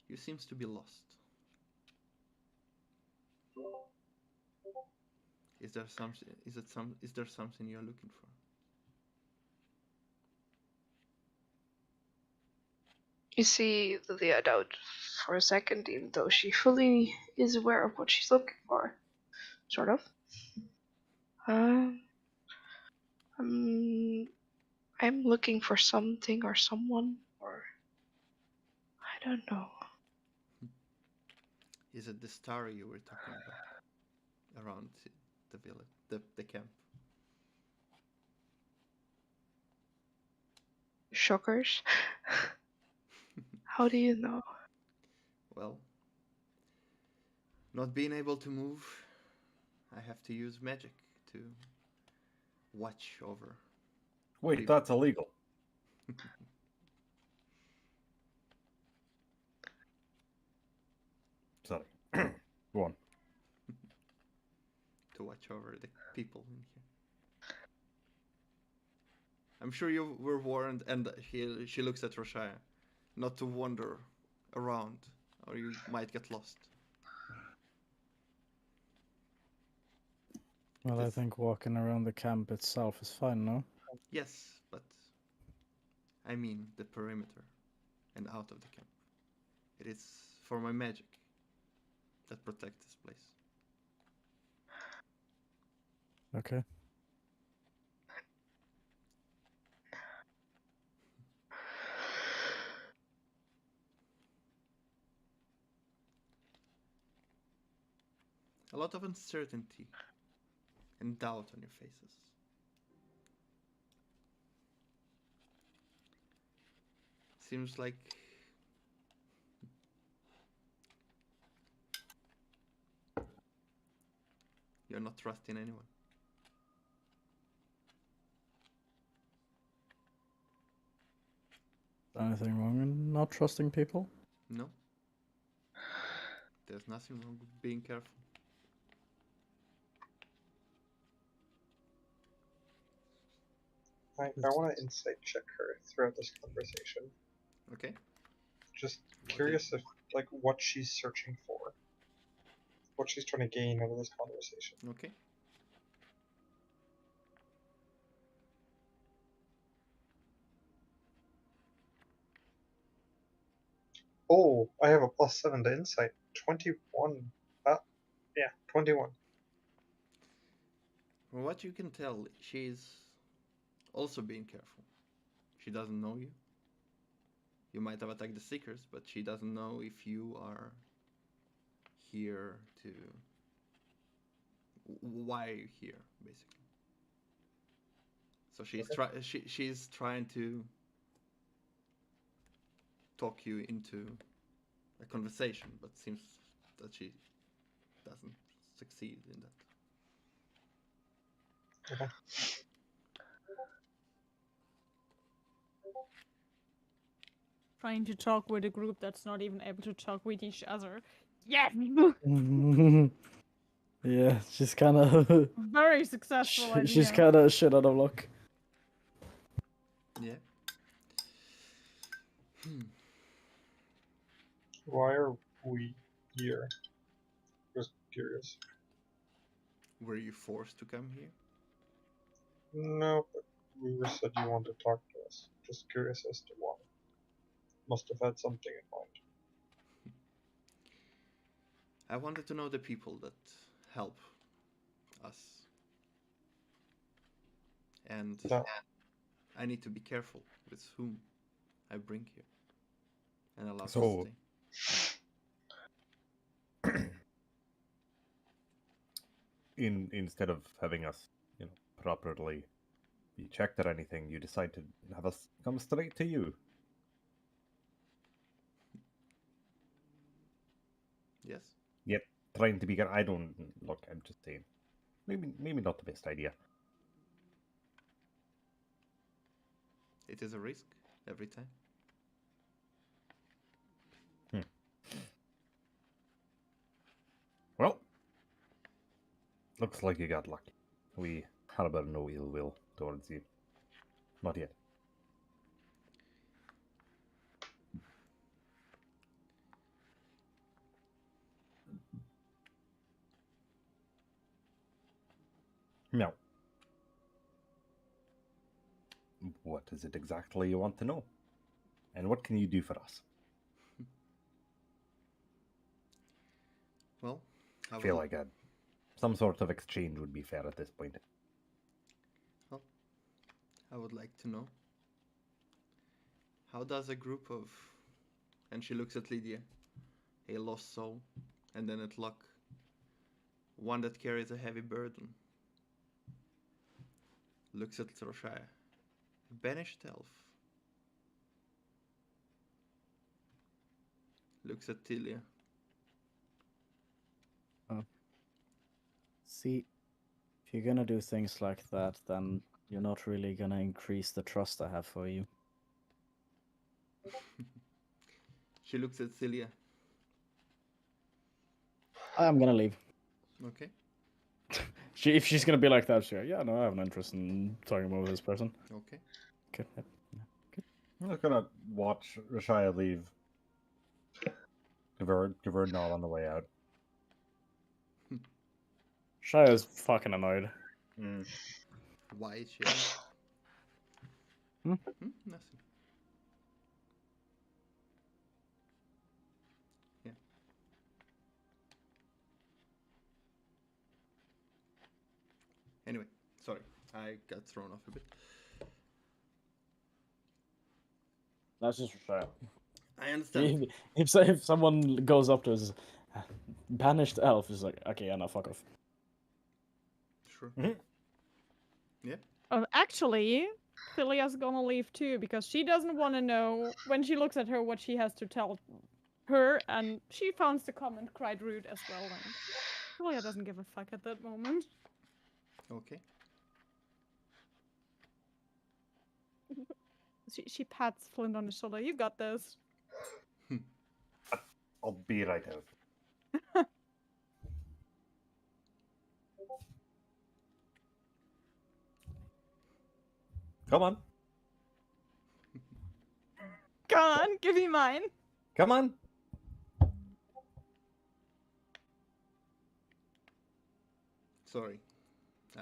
You seems to be lost. Is there something you're looking for? You see Lilia doubt for a second, even though she fully is aware of what she's looking for. Sort of. I'm looking for something or someone, or I don't know. Is it the star you were talking about around the village, the camp? Shockers? How do you know? Well, not being able to move, I have to use magic to watch over. Wait, people. that's illegal. Sorry. Go on. To watch over the people in here. I'm sure you were warned, and she looks at Roshaya, not to wander around, or you might get lost. Well, I think walking around the camp itself is fine, no? Yes, but I mean the perimeter and out of the camp. It is for my magic that protects this place. Okay. A lot of uncertainty and doubt on your faces. Seems like you're not trusting anyone. Anything wrong in not trusting people? No. There's nothing wrong with being careful. I want to insight check her throughout this conversation. Okay. Just curious if, like, what she's searching for. What she's trying to gain out of this conversation. Okay. Oh, I have a +7 to insight. 21. Yeah, 21. From what you can tell, she's also being careful. She doesn't know you. You might have attacked the Seekers, but she doesn't know if you are here to... Why are you here, basically? So she's trying to talk you into a conversation, but seems that she doesn't succeed in that. Okay. Trying to talk with a group that's not even able to talk with each other. Yes! Yeah, she's kind of. Very successful idea. She's kind of shit out of luck. Yeah. Why are we here? Just curious. Were you forced to come here? No, but Weaver said you wanted to talk to us. Just curious as to why. Must have had something in mind. I wanted to know the people that help us. And No. I need to be careful with whom I bring here. And allow So- to stay. Instead of having us, properly be checked or anything, you decide to have us come straight to you. Yes? Trying to be good. I don't look. I'm just saying. Maybe not the best idea. It is a risk every time. Well, looks like you got lucky. We harbor no ill will towards you. Not yet. Now, what is it exactly you want to know? And what can you do for us? Well, I feel like some sort of exchange would be fair at this point. I would like to know, how does a group of, and she looks at Lydia, a lost soul, and then at Luck, one that carries a heavy burden, looks at Roshaya, a banished elf, looks at Tilia. See, if you're gonna do things like that, then you're not really gonna increase the trust I have for you. She looks at Celia. I'm gonna leave. Okay. If she's gonna be like that, she's like, yeah, no, I have no interest in talking about this person. Okay. Okay. Yep. I'm just gonna watch Rashaya leave. Give her a nod on the way out. Shia's fucking annoyed. Why is she? Nothing. Yeah. Anyway, sorry, I got thrown off a bit. That's just Shia. I understand. If someone goes up to us, banished elf, is like, okay, yeah, no, fuck off. Sure. Mm-hmm. Actually, Celia's gonna leave too because she doesn't want to know when she looks at her what she has to tell her, and she found the comment quite rude as well. And Celia doesn't give a fuck at that moment. Okay. She pats Flint on the shoulder. You got this. I'll be right out. Come on. Come on, give me mine. Come on. Sorry.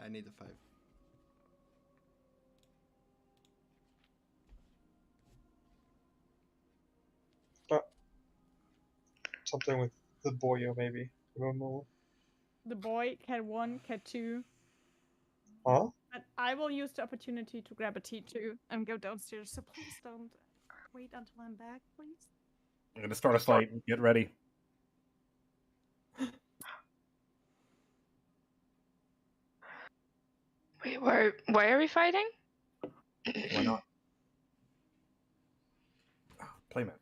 I need a 5. Something with the boyo, maybe. I don't know. The boy, cat 1, cat 2. Huh? But I will use the opportunity to grab a T2 and go downstairs. So please don't wait until I'm back, please. I'm gonna start a fight. Get ready. Wait, why are we fighting? Why not? Playmat.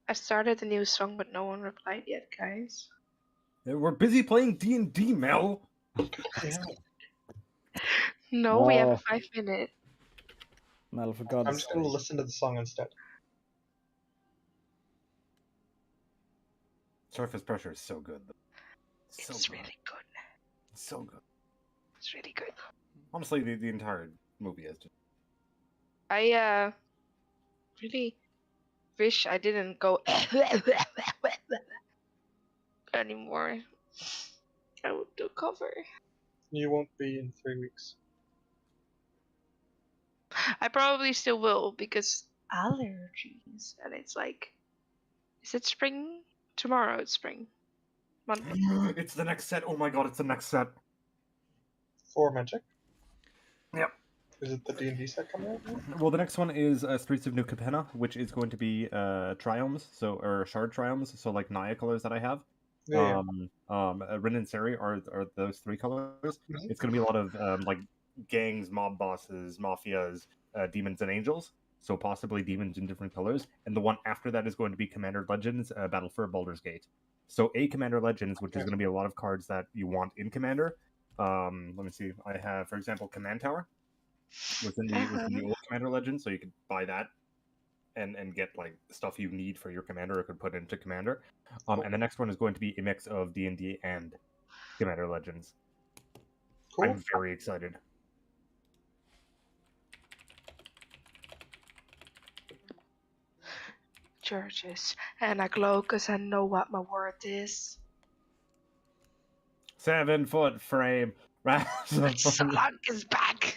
I started a new song, but no one replied yet, guys. We're busy playing D&D, Mel. No, we have a Oh. 5-minute. Mel, for God's I'm just gonna sake. listen to the song instead. Surface pressure is so good. So It's good. really good. So good. It's really good. Honestly, the entire movie is just... I really wish I didn't go anymore. I would do cover. You won't be in 3 weeks. I probably still will because allergies, and it's like, is it spring? Tomorrow it's spring. Monday. It's the next set. Oh my god, it's the next set. 4 Magic? Yep. Is it the D&D set coming out now? Well, the next one is Streets of New Capenna, which is going to be triomes, or shard triomes, so like Naya colors that I have. Yeah. Rin and Seri are those 3 colors. Mhm. It's going to be a lot of like gangs, mob bosses, mafias, demons, and angels. So possibly demons in different colors. And the one after that is going to be Commander Legends, Battle for Baldur's Gate. So Commander Legends, which is going to be a lot of cards that you want in Commander. Let me see. I have, for example, Command Tower. Was in the old Commander Legend, so you could buy that and get like stuff you need for your commander or could put into Commander. And the next one is going to be a mix of D&D and Commander Legends. Cool. I'm very excited. Churches, and I glow because I know what my worth is. 7-foot frame. Slunk is back.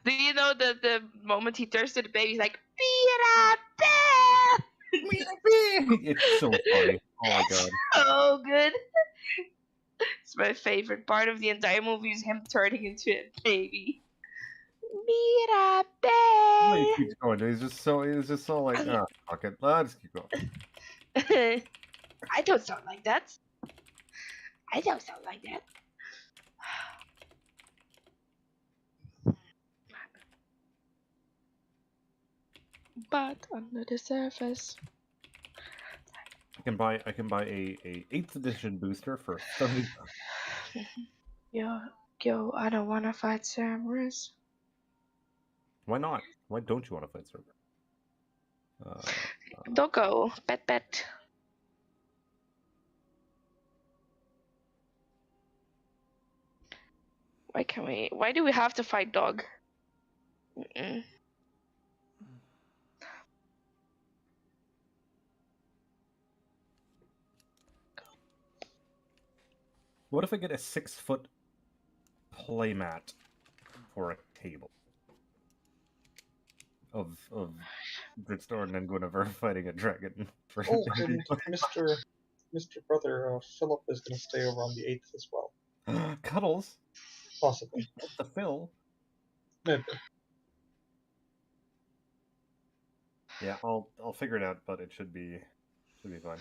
Do you know the moment he turns to the baby, he's like, It's so funny. Oh my god. So good. It's my favorite part of the entire movie is him turning into a baby. He Mirabe. keeps going. He's just so like, oh, fuck it. Let's keep going. I don't sound like that. I don't sound like that. But under the surface. I can buy a 8th edition booster for 30. Yo, I don't wanna fight Samurais. Why not? Why don't you want to fight Cerber? Don't go. Bet. Why do we have to fight dog? Mm-mm. What if I get a 6-foot playmat for a table of Dritstorn and Guinevere fighting a dragon? For Oh, and Mr. Brother Philip is going to stay over on the 8th as well. Cuddles. Possibly. What the Phil? Maybe. Yeah, I'll figure it out, but it should be fine.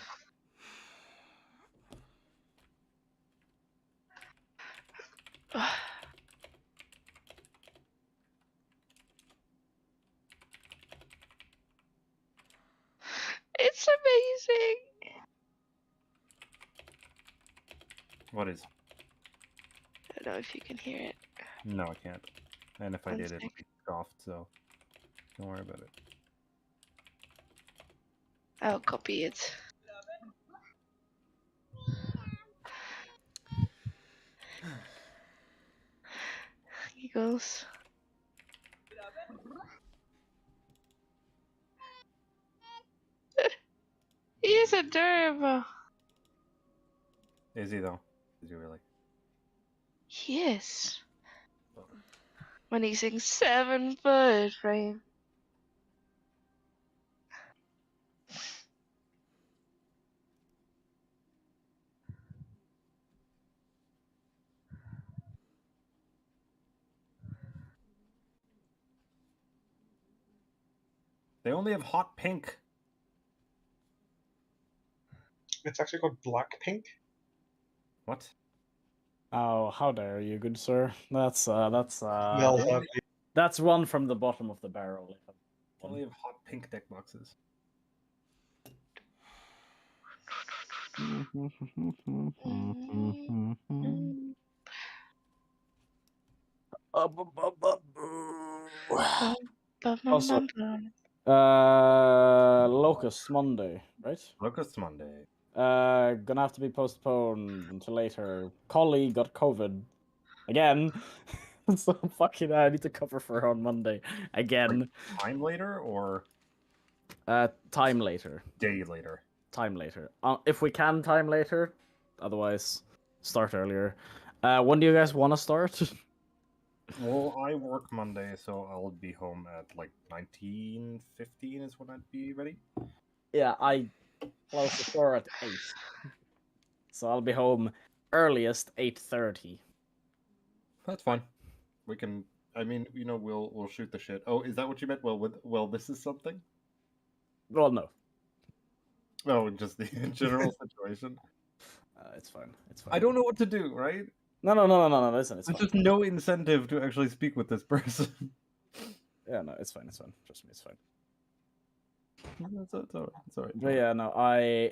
It's amazing. What is? I don't know if you can hear it. No, I can't. And if I One did, it sec. would be soft, so don't worry about it. I'll copy it. Giggles. He's adorable. Is he though? Is he really? Yes. When he sings 7-foot frame. They only have hot pink. It's actually called Blackpink. What? Oh, how dare you, good sir? That's Smells yeah. ugly. that's one from the bottom of the barrel. They only have hot pink deck boxes. Also, Locust Monday, right? Locust Monday. Gonna have to be postponed until later. Collie got COVID again, so fucking I need to cover for her on Monday again. Time later or Time later. day later? Time later. If we can, time later. Otherwise, start earlier. When do you guys want to start? Well, I work Monday, so I'll be home at like 19:15 is when I'd be ready. Yeah, I close the store at 8. So I'll be home earliest 8:30. That's fine. We can. I mean, we'll shoot the shit. Oh, is that what you meant? Well, this is something. Well, no. Oh, just the general situation. It's fine. It's fine. I don't know what to do, right? No. Listen, it's There's fine. just no incentive to actually speak with this person. Yeah, no, it's fine. It's fine. Trust me, it's fine. It's all right. It's all right. But yeah, no, I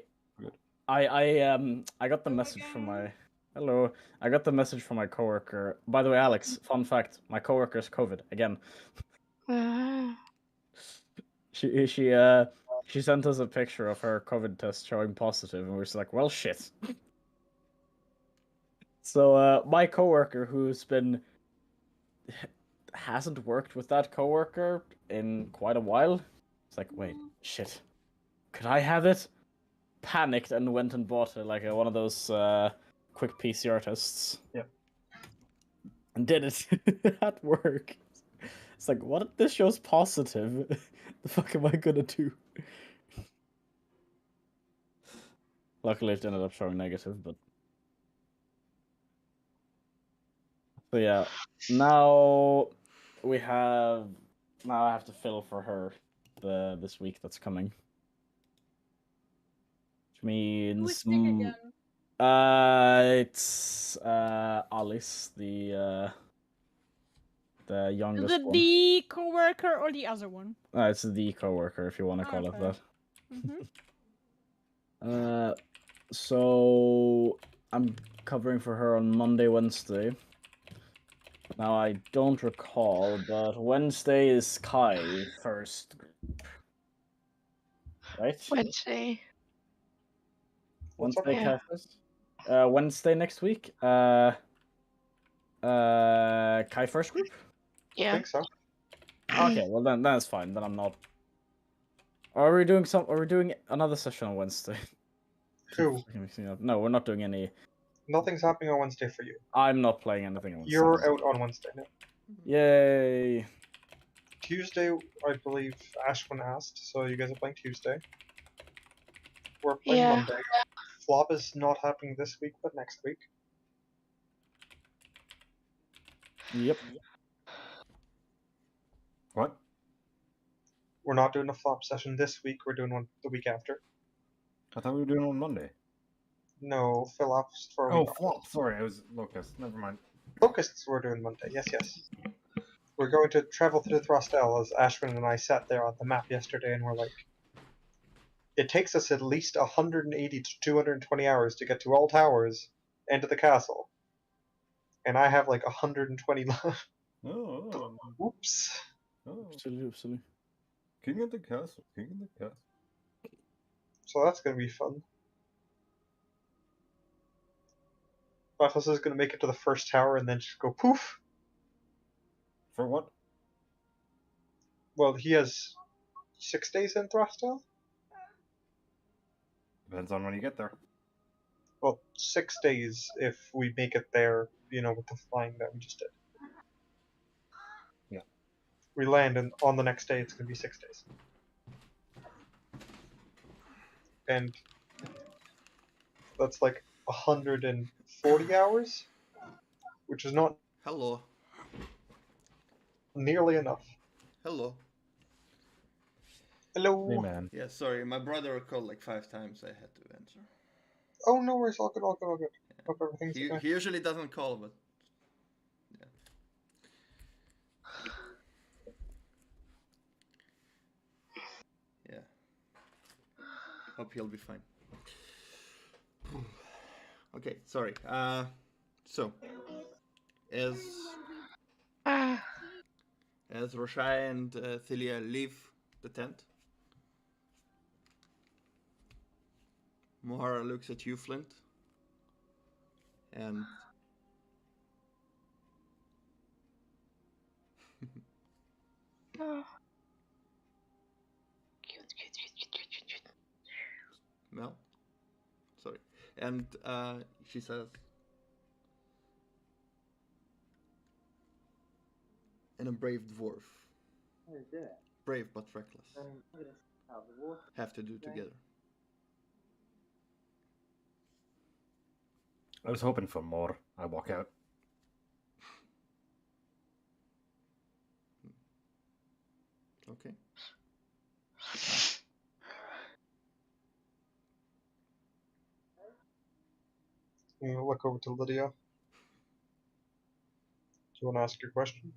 got the message from my hello. I got the message from my coworker. By the way, Alex, fun fact: my coworker's COVID again. She sent us a picture of her COVID test showing positive, and we're just like, well, shit. So my coworker, who's hasn't worked with that coworker in quite a while, it's like, wait, shit, could I have it? Panicked and went and bought one of those quick PCR tests. Yep. And did it at work. It's like, what if this shows positive? The fuck am I gonna do? Luckily, it ended up showing negative, but. So yeah, now I have to fill for her this week that's coming. Which means it's Alice, the youngest one. The co-worker or the other one? It's the coworker, if you want to call it Okay. that. Mm-hmm. So I'm covering for her on Monday, Wednesday. Now I don't recall, but Wednesday is Kai first, right? Wednesday. What's up? Wednesday, Yeah. Kai first. Wednesday next week. Kai first group. I Yeah. think so. Okay, well then that's fine. Then I'm not. Are we doing another session on Wednesday? Who? No, we're not doing any. Nothing's happening on Wednesday for you. I'm not playing anything on Wednesday. You're out on Wednesday now. Yay! Tuesday, I believe Ashwin asked, so you guys are playing Tuesday. We're playing Yeah. Monday. Flop is not happening this week, but next week. Yep. What? We're not doing a flop session this week, we're doing one the week after. I thought we were doing it on Monday. No, fill ups for a Oh, week off. flop. Sorry, I was Locust. Never mind. Locusts we're doing Monday, yes. We're going to travel through Throstel, as Ashwin and I sat there on the map yesterday and we're like, it takes us at least 180 to 220 hours to get to all towers and to the castle. And I have like 120 left. Oh. Oops. Absolutely. King of the castle. King of the castle. So that's going to be fun. Bacchus is going to make it to the first tower and then just go poof. For what? Well, he has 6 days in Throstel? Depends on when you get there. Well, 6 days if we make it there, with the flying that we just did. Yeah. We land, and on the next day, it's going to be 6 days. And that's like 140 hours, which is not Hello. nearly enough. Hello. Hello. Hey, man. Yeah, sorry, my brother called like 5 times. I had to answer. Oh, no worries. All good, all good, all good. Hope everything's He okay. usually doesn't call, but yeah. Hope he'll be fine. Okay, sorry. So as Ah, Roshai and Thilia leave the tent, Mohara looks at you, Flint, and oh. Cute, cute, cute, cute, cute, cute, cute. Mel, sorry, and she says, "And a brave dwarf, brave but reckless, have to do together." I was hoping for more. I walk out. Okay. I'm gonna look over to Lydia. Do you want to ask your question?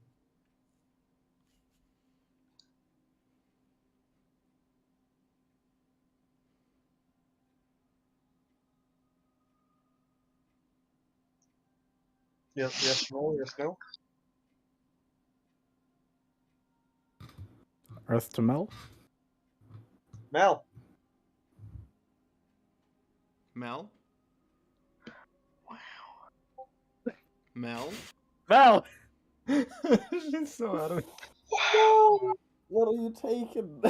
Yes, no, yes, no. Earth to Mel? Mel. Mel, Wow. Mel, Mel! She's so out of it. No! What are you taking?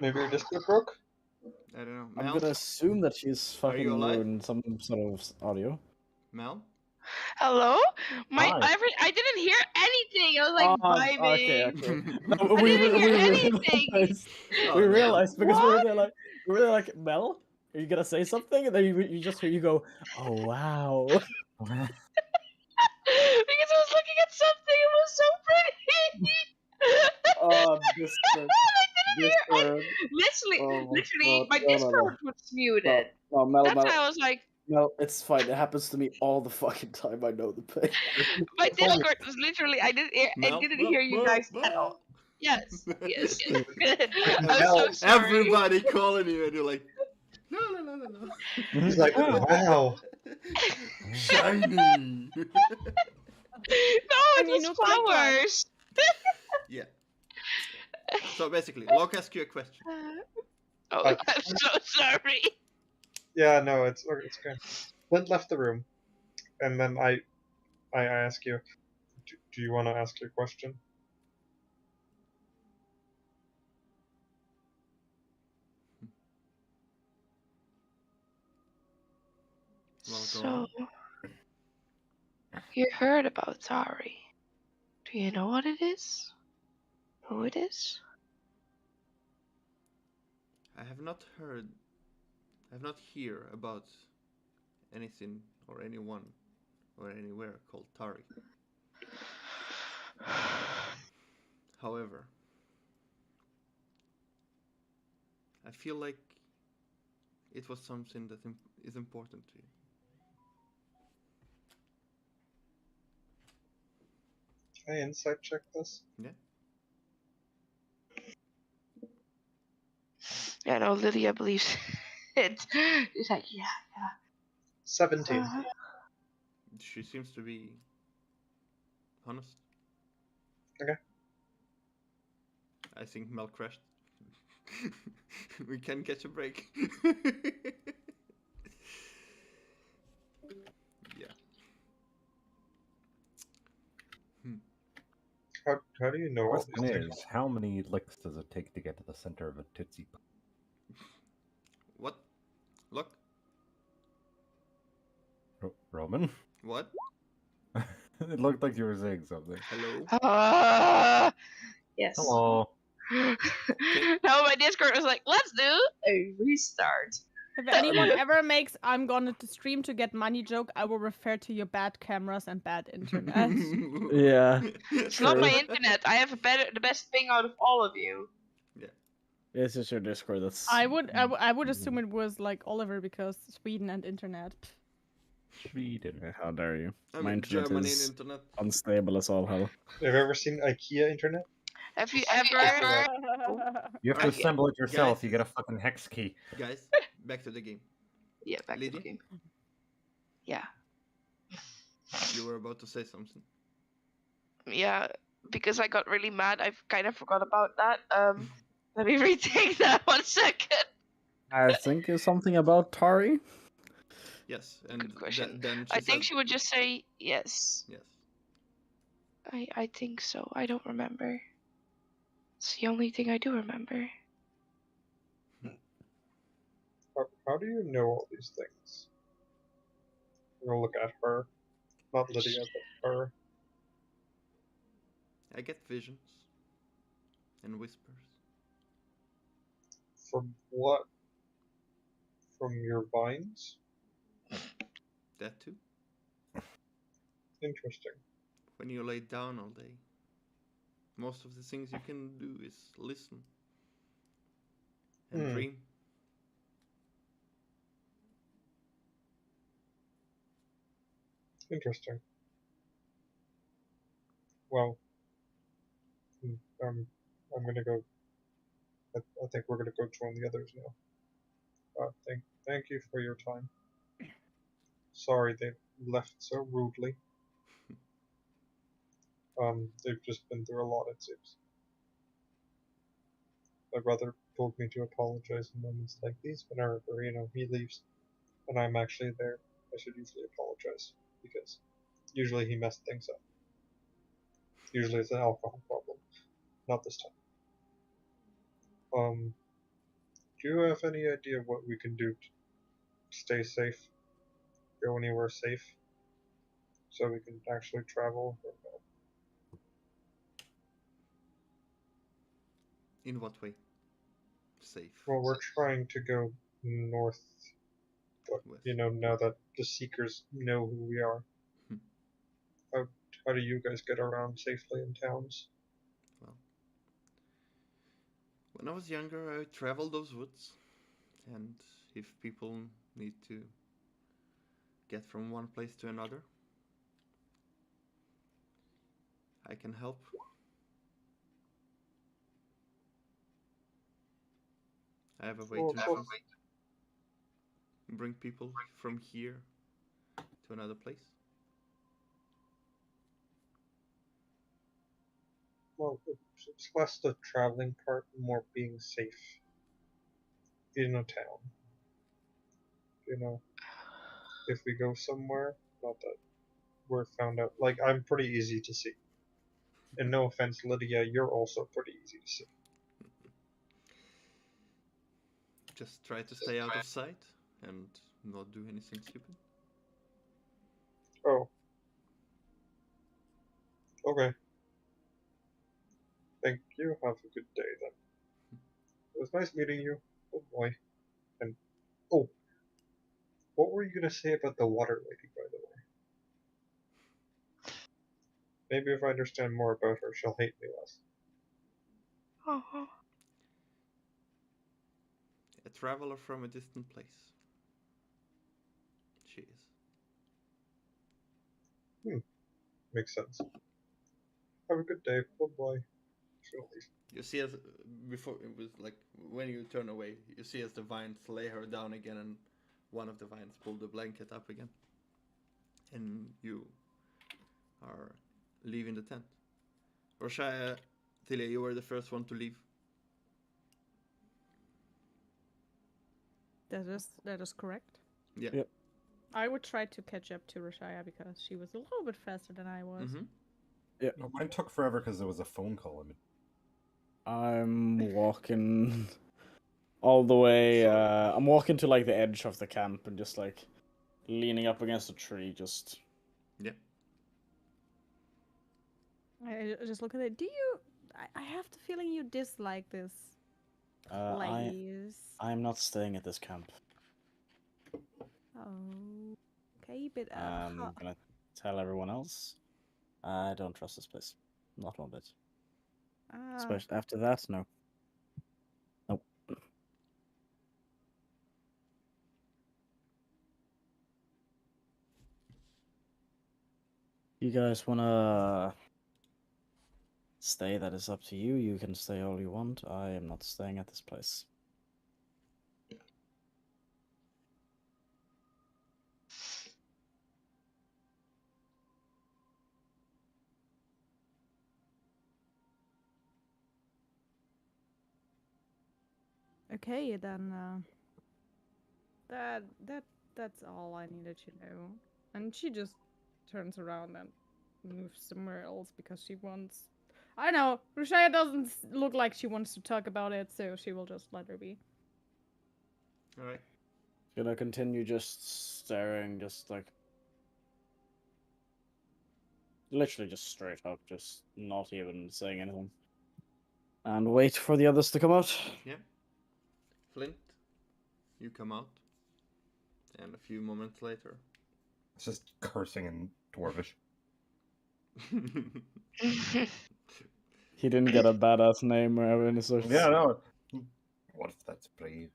Maybe your Discord broke? I don't know. I'm Mel, gonna assume that she's Are you fucking alive? ruined some sort of audio. Mel. Hello? Hi. I didn't hear anything. I was like Okay, vibing. okay. No, No, I didn't hear anything. realized, Oh, we no. realized because What? we were like, Mel, are you gonna say something? And then you just hear you go, oh wow. Because I was looking at something. It was so pretty. Discord. I didn't hear. Discord. Literally, my No, no, no. Discord was muted. No, Mel, That's Mel. why I was like, No, it's fine. It happens to me all the fucking time. I know the pain. my Discord was literally. I Mel, didn't Mel, hear you Mel, guys Mel. at all. Yes, yes. I'm Mel. so sorry. Everybody calling you, and you're like, no, no, no, no, no. He's like, wow. Shiny. No, it And you was know, click clack. flowers. Yeah. So basically, Locke asked you a question. Oh, I'm so sorry. Yeah, no, it's okay. Flint left the room, and then I ask you, do you want to ask your question? Well, go So, on. you heard about Tari. Do you know what it is? Who it is? I have not heard. I have not hear about anything or anyone or anywhere called Tari. However, I feel like it was something that is important to you. Can I insight check this? Yeah, no, Lydia believes it. She's like, yeah. 17. She seems to be honest. Okay. I think Mel crashed. We can catch a break. Yeah. How do you know all Question these things? is, how many licks does it take to get to the center of a Tootsie Pop? Roman. What? It looked like you were saying something. Hello? Yes. Hello. No, my Discord was like, let's do a restart. If anyone ever makes "I'm gonna to stream to get money" joke, I will refer to your bad cameras and bad internet. Yeah. It's not my True. internet. I have the best thing out of all of you. It's just your Discord that's... I would assume it was like Oliver because Sweden and internet. Sweden. How dare you? I My mean, internet Germany is internet. unstable as all hell. Have you ever seen IKEA internet? Have you ever? You have to Alright, assemble it yourself. guys. You get a fucking hex key. Guys, back to the game. Yeah, back to Lydia? the game. Yeah, You were about to say something. yeah. Because I got really mad, I kind of forgot about that. Let me retake that 1 second. I think it's something about Tari. Yes, and Good question. then she I said think she would just say yes. yes. I think so. I don't remember. It's the only thing I do remember. How do you know all these things? I'm gonna look at her. Not Lydia, but her. I get visions and whispers. From what? From your vines? That too. Interesting. When you lay down all day, most of the things you can do is listen and dream. Interesting. Well, I'm gonna go. I think we're gonna go join the others now. Thank you for your time. Sorry they left so rudely. They've just been through a lot, it seems. My brother told me to apologize in moments like these whenever, he leaves and I'm actually there. I should usually apologize because usually he messed things up. Usually it's an alcohol problem. Not this time. Do you have any idea what we can do to stay safe? Go anywhere safe? So we can actually travel? Or no? In what way? Safe. Well, we're trying to go north, but West. now that the Seekers know who we are, how do you guys get around safely in towns? Well, when I was younger, I traveled those woods, and if people need to get from one place to another, I can help. I have a way to bring people from here to another place. Well, it's less the traveling part, more being safe in a town. If we go somewhere, not that we're found out. Like, I'm pretty easy to see. And no offense, Lydia, you're also pretty easy to see. Just try to stay out of sight and not do anything stupid. Oh. Okay. Thank you. Have a good day then. It was nice meeting you. Oh boy. And oh, what were you gonna say about the water lady, by the way? Maybe if I understand more about her, she'll hate me less. Oh. A traveler from a distant place. She is. Makes sense. Have a good day. Bye bye. She'll leave. You see as before it was like when you turn away, you see as the vines lay her down again, and one of the vines pulled the blanket up again, and you are leaving the tent. Roshaya, Tilia, you were the first one to leave. That is correct. Yeah. Yep. I would try to catch up to Rashaya because she was a little bit faster than I was. Mm-hmm. No, mine took forever because there was a phone call. I'm walking all the way. I'm walking to like the edge of the camp and just like leaning up against a tree, just. Yeah. I just look at it. Do you? I have the feeling you dislike this place. I'm not staying at this camp. Oh, okay, but I'm gonna tell everyone else. I don't trust this place. Not one bit. Especially after that, no. Nope. You guys wanna stay? That is up to you. You can stay all you want. I am not staying at this place. okay, then that's all I needed to know. And she just turns around and moves somewhere else because she wants. I know Rushaya doesn't look like she wants to talk about it, so she will just let her be. All right. Gonna continue just staring, just like. Literally just straight up, just not even saying anything. And wait for the others to come out. Yeah. Flint, you come out, and a few moments later. It's just cursing in Dwarvish. He didn't get a badass name or any sort. Yeah, no. What if that's brave?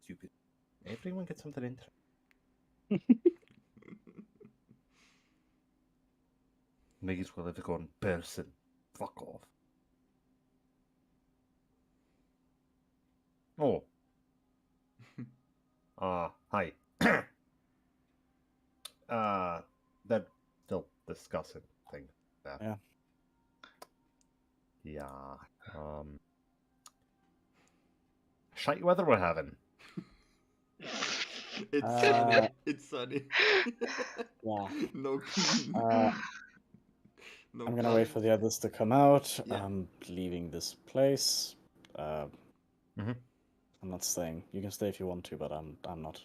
Stupid. Everyone gets something interesting. May as well have gone person. Fuck off. Oh. Hi. That still discussing thing. Yeah. Yeah. Shite weather we're having. It's sunny. It's sunny. Yeah. No. No I'm gonna wait for the others to come out. Yeah. I'm leaving this place. Mhm. I'm not staying. You can stay if you want to, but I'm not.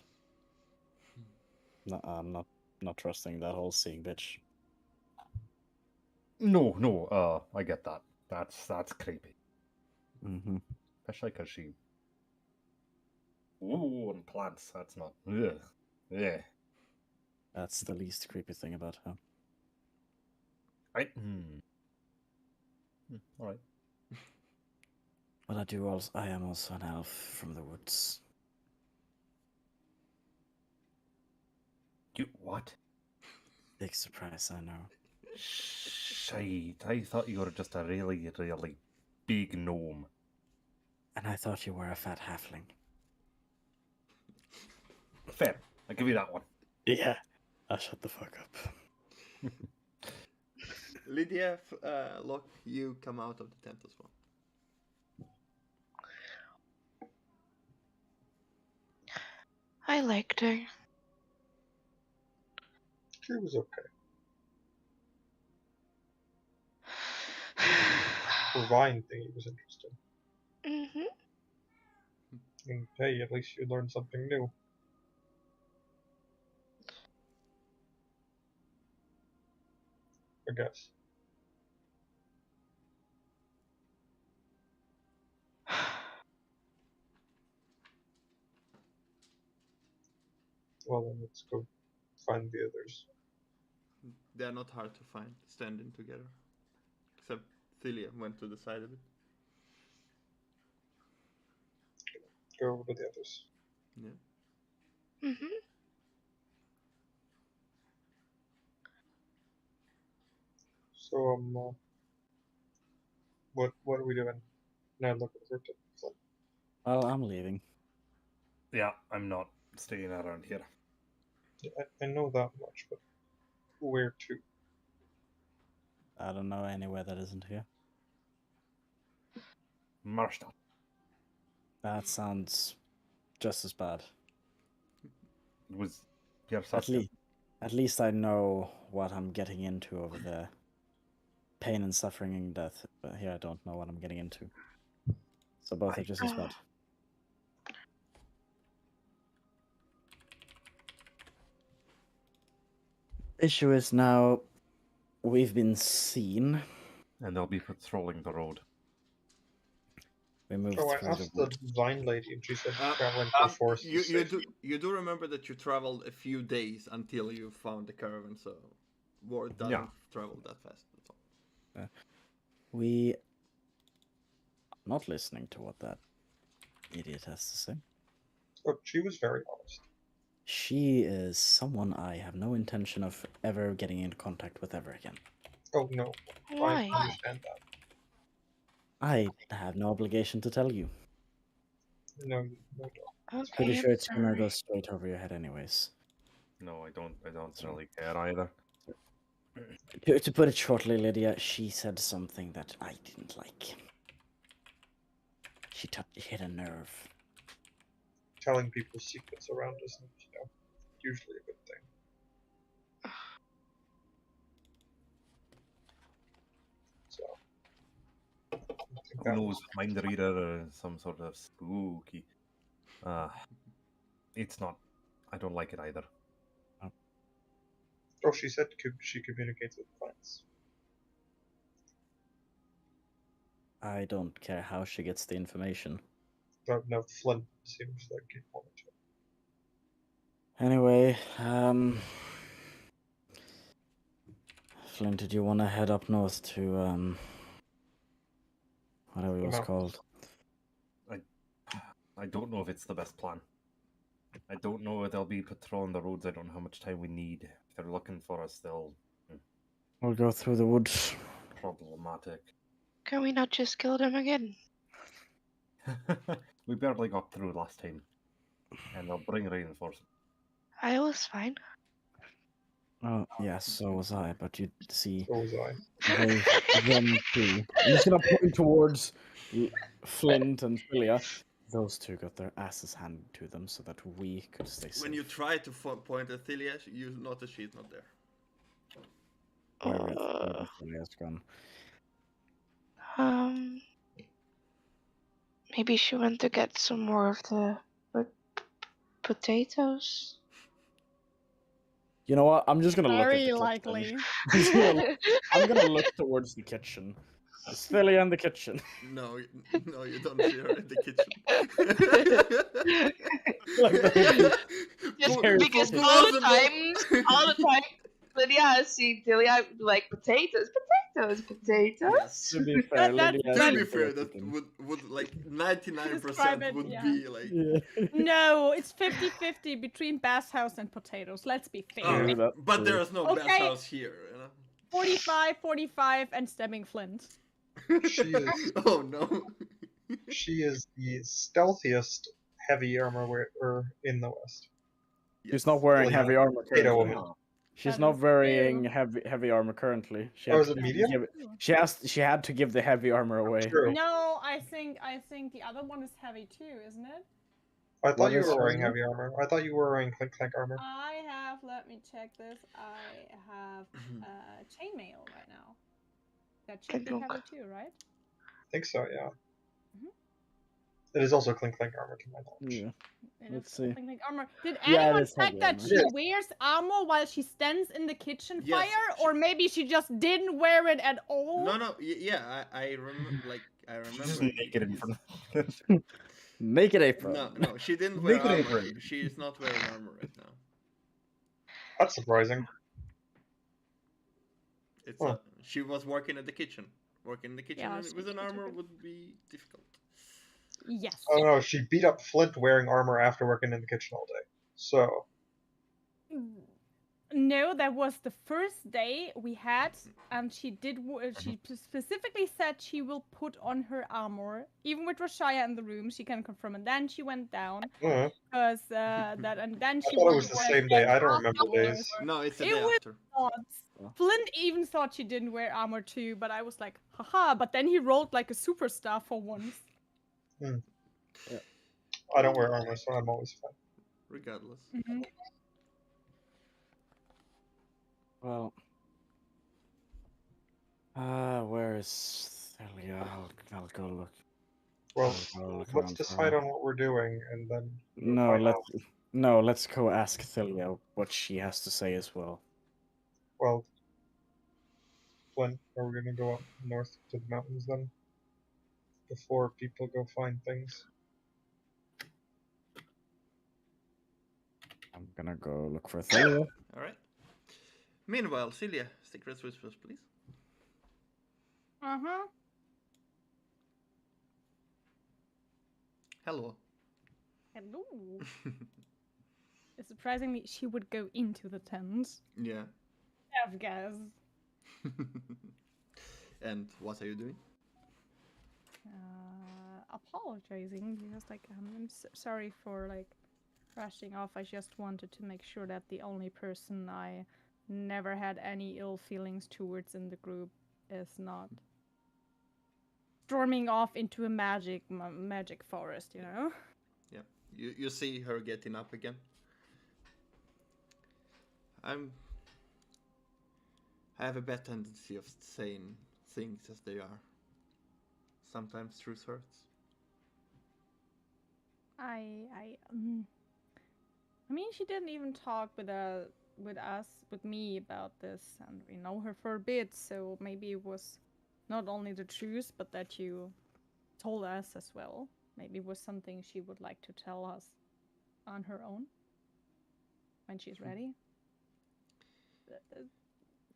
No, I'm not trusting that whole seeing bitch. No, I get that. That's creepy. Mm-hmm. Especially because she... Ooh, and plants, that's not... Ugh. Yeah. That's the least creepy thing about her. Right? Alright. But I am also an elf from the woods. You what? Big surprise, I know. Shite. I thought you were just a really, really big gnome. And I thought you were a fat halfling. Fair. I'll give you that one. Yeah. I'll shut the fuck up. Lydia, Locke, you come out of the tent as well. I liked her. She was okay. The vine thing was interesting. Mm-hmm. And hey, at least you learned something new. I guess. Well, then let's go find the others. They're not hard to find, standing together. Except Thilia went to the side of it. Go over to the others. Yeah. Mm-hmm. So, what are we doing? Now looking for Flint. Well, I'm leaving. Yeah, I'm not staying around here. Yeah, I know that much, but where to? I don't know anywhere that isn't here. Marshall. That sounds just as bad. It was your At least I know what I'm getting into over there. Pain and suffering and death. But here I don't know what I'm getting into. So both are just as bad. Issue is now we've been seen. And they'll be patrolling the road. We moved Oh, I through the asked the wood. vine lady, and she said traveling Um, for force you is you safe. do remember that you traveled a few days until you found the caravan, so word doesn't Yeah. travel that fast at all. We not listening to what that idiot has to say. But she was very honest. She is someone I have no intention of ever getting into contact with ever again. Oh no, Why? I understand that. I have no obligation to tell you. No, no, no. Okay, Pretty I'm sure it's gonna sorry. go straight over your head anyways. No, I don't So- really care either. To put it shortly, Lydia, she said something that I didn't like. She hit a nerve. Telling people secrets around isn't, usually a good thing. So, I think Who that knows, was mind reader or some sort of spooky. It's not. I don't like it either. Oh, she said she communicates with plants. I don't care how she gets the information. No, Flint seems like he wanted to. Anyway, Flint, did you want to head up north to, whatever it was mountains. called? I don't know if it's the best plan. I don't know if they'll be patrolling the roads. I don't know how much time we need. If they're looking for us, they'll We'll go through the woods. problematic. Can we not just kill them again? We barely got through last time, and they'll bring reinforcements. I was fine. Oh, yes, so was I, but you see, So was I. them two. I'm just gonna point towards Flint and Philia. Those two got their asses handed to them so that we could stay safe. When you try to point at Thilia, you notice she's not there. Where is Uh, Philia's gone? Maybe she went to get some more of the potatoes. You know what? I'm just gonna look at Very the likely. kitchen. I'm gonna look towards the kitchen. Is Philia in the kitchen? No, you don't see her in the kitchen. Just Very because possible. all the time, Lydia has seen Delia like potatoes. Yes. To be fair, That- Lydia To is be in fair, the that kitchen. would like 99% Describe it, would yeah. be like. Yeah. No, it's 50-50 between Bass House and potatoes. Let's be fair. Oh, True, that's but true. there is no Okay. bathhouse here, you know. 45, and stemming Flint. She is. Oh no. She is the stealthiest heavy armor wearer in the West. She's not wearing Like, heavy armor potato currently. woman. She's That not is wearing true. heavy armor currently. She Oh, had is to it medium? give it- She had to give the heavy armor away. True. No, I think the other one is heavy too, isn't it? I thought What you is were wearing her heavy armor. I thought you were wearing clink armor. I have. Let me check this. I have chainmail right now. That should be Clink. heavy too, right? I think so, yeah. Mhm. It is also clink armor to my knowledge. Yeah. It Let's is see. Like armor. Did Yeah, it anyone is check heavy that armor. she Yes. wears armor while she stands in the kitchen Yes, fire, she- or maybe she just didn't wear it at all? No, yeah, I remember. Like I remember. Just naked in front of Naked apron. No, she didn't wear Naked armor. apron. She is not wearing armor right now. That's surprising. It's Huh. she was working at the kitchen. Working in the kitchen Yeah, with so an she took armor it. would be difficult. Yes. Oh no, she beat up Flint wearing armor after working in the kitchen all day. So, No, that was the first day we had, and she did. She specifically said she will put on her armor, even with Rashaya in the room. She can confirm, and then she went down because that, and then I she. thought it was went the for a same day. I don't after remember hour. days. No, it's the It day was after. not. Flint even thought she didn't wear armor too, but I was like, haha. But then he rolled like a superstar for once. I don't wear armor, so I'm always fine. Regardless. Well, where is Thalia? I'll go look. Well, I'll go look let's around decide for on what we're doing, and then we'll No, find out. let's go ask Thalia what she has to say as well. Well, Flint, are we gonna go up north to the mountains then? Before people go find things? I'm gonna go look for Thalia. Alright. Meanwhile, Celia, secret whispers, please. Uh-huh. Hello. Hello. Surprisingly, she would go into the tent. Yeah. I've guessed. And what are you doing? Apologizing because, like, I'm sorry for, like, rushing off. I just wanted to make sure that the only person I never had any ill feelings towards in the group is not storming off into a magic forest, you know? Yeah. You see her getting up again. I have a bad tendency of saying things as they are. Sometimes truth hurts. I mean, she didn't even talk with me about this, and we know her for a bit, so maybe it was not only the truth, but that you told us as well. Maybe it was something she would like to tell us on her own when she's ready.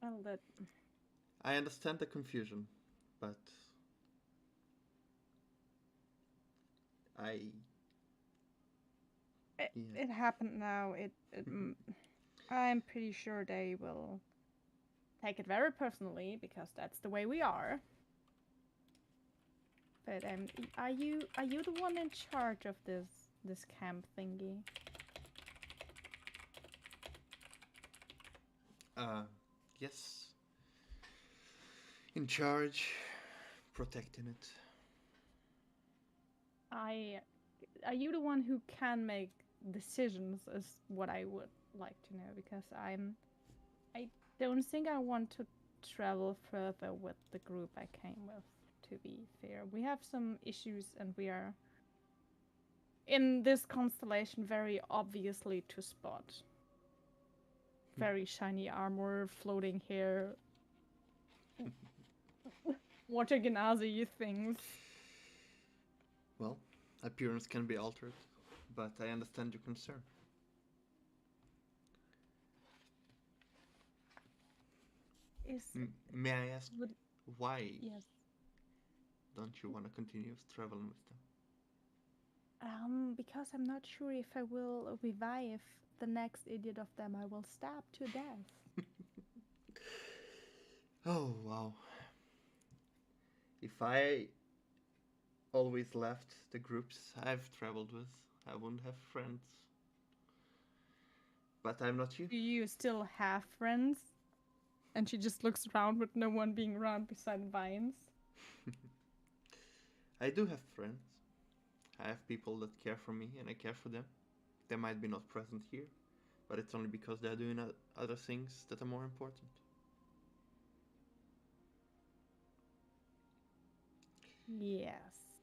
Well, that I understand the confusion, but it happened now. I'm pretty sure they will take it very personally because that's the way we are. But are you the one in charge of this camp thingy? Yes. In charge, protecting it. Are you the one who can make decisions? Is what I would like to know, because I don't think I want to travel further with the group I came with. To be fair, we have some issues, and we are in this constellation very obviously to spot. Very shiny armor, floating hair, what a Gnazi things. Well, appearance can be altered, but I understand your concern. May I ask why Yes. don't you want to continue traveling with them? Because I'm not sure if I will revive the next idiot of them I will stab to death. Oh, wow. If I always left the groups I've traveled with, I wouldn't have friends. But I'm not you. Do you still have friends? And she just looks around with no one being around beside vines. I do have friends. I have people that care for me and I care for them. They might be not present here, but it's only because they're doing other things that are more important. Yes.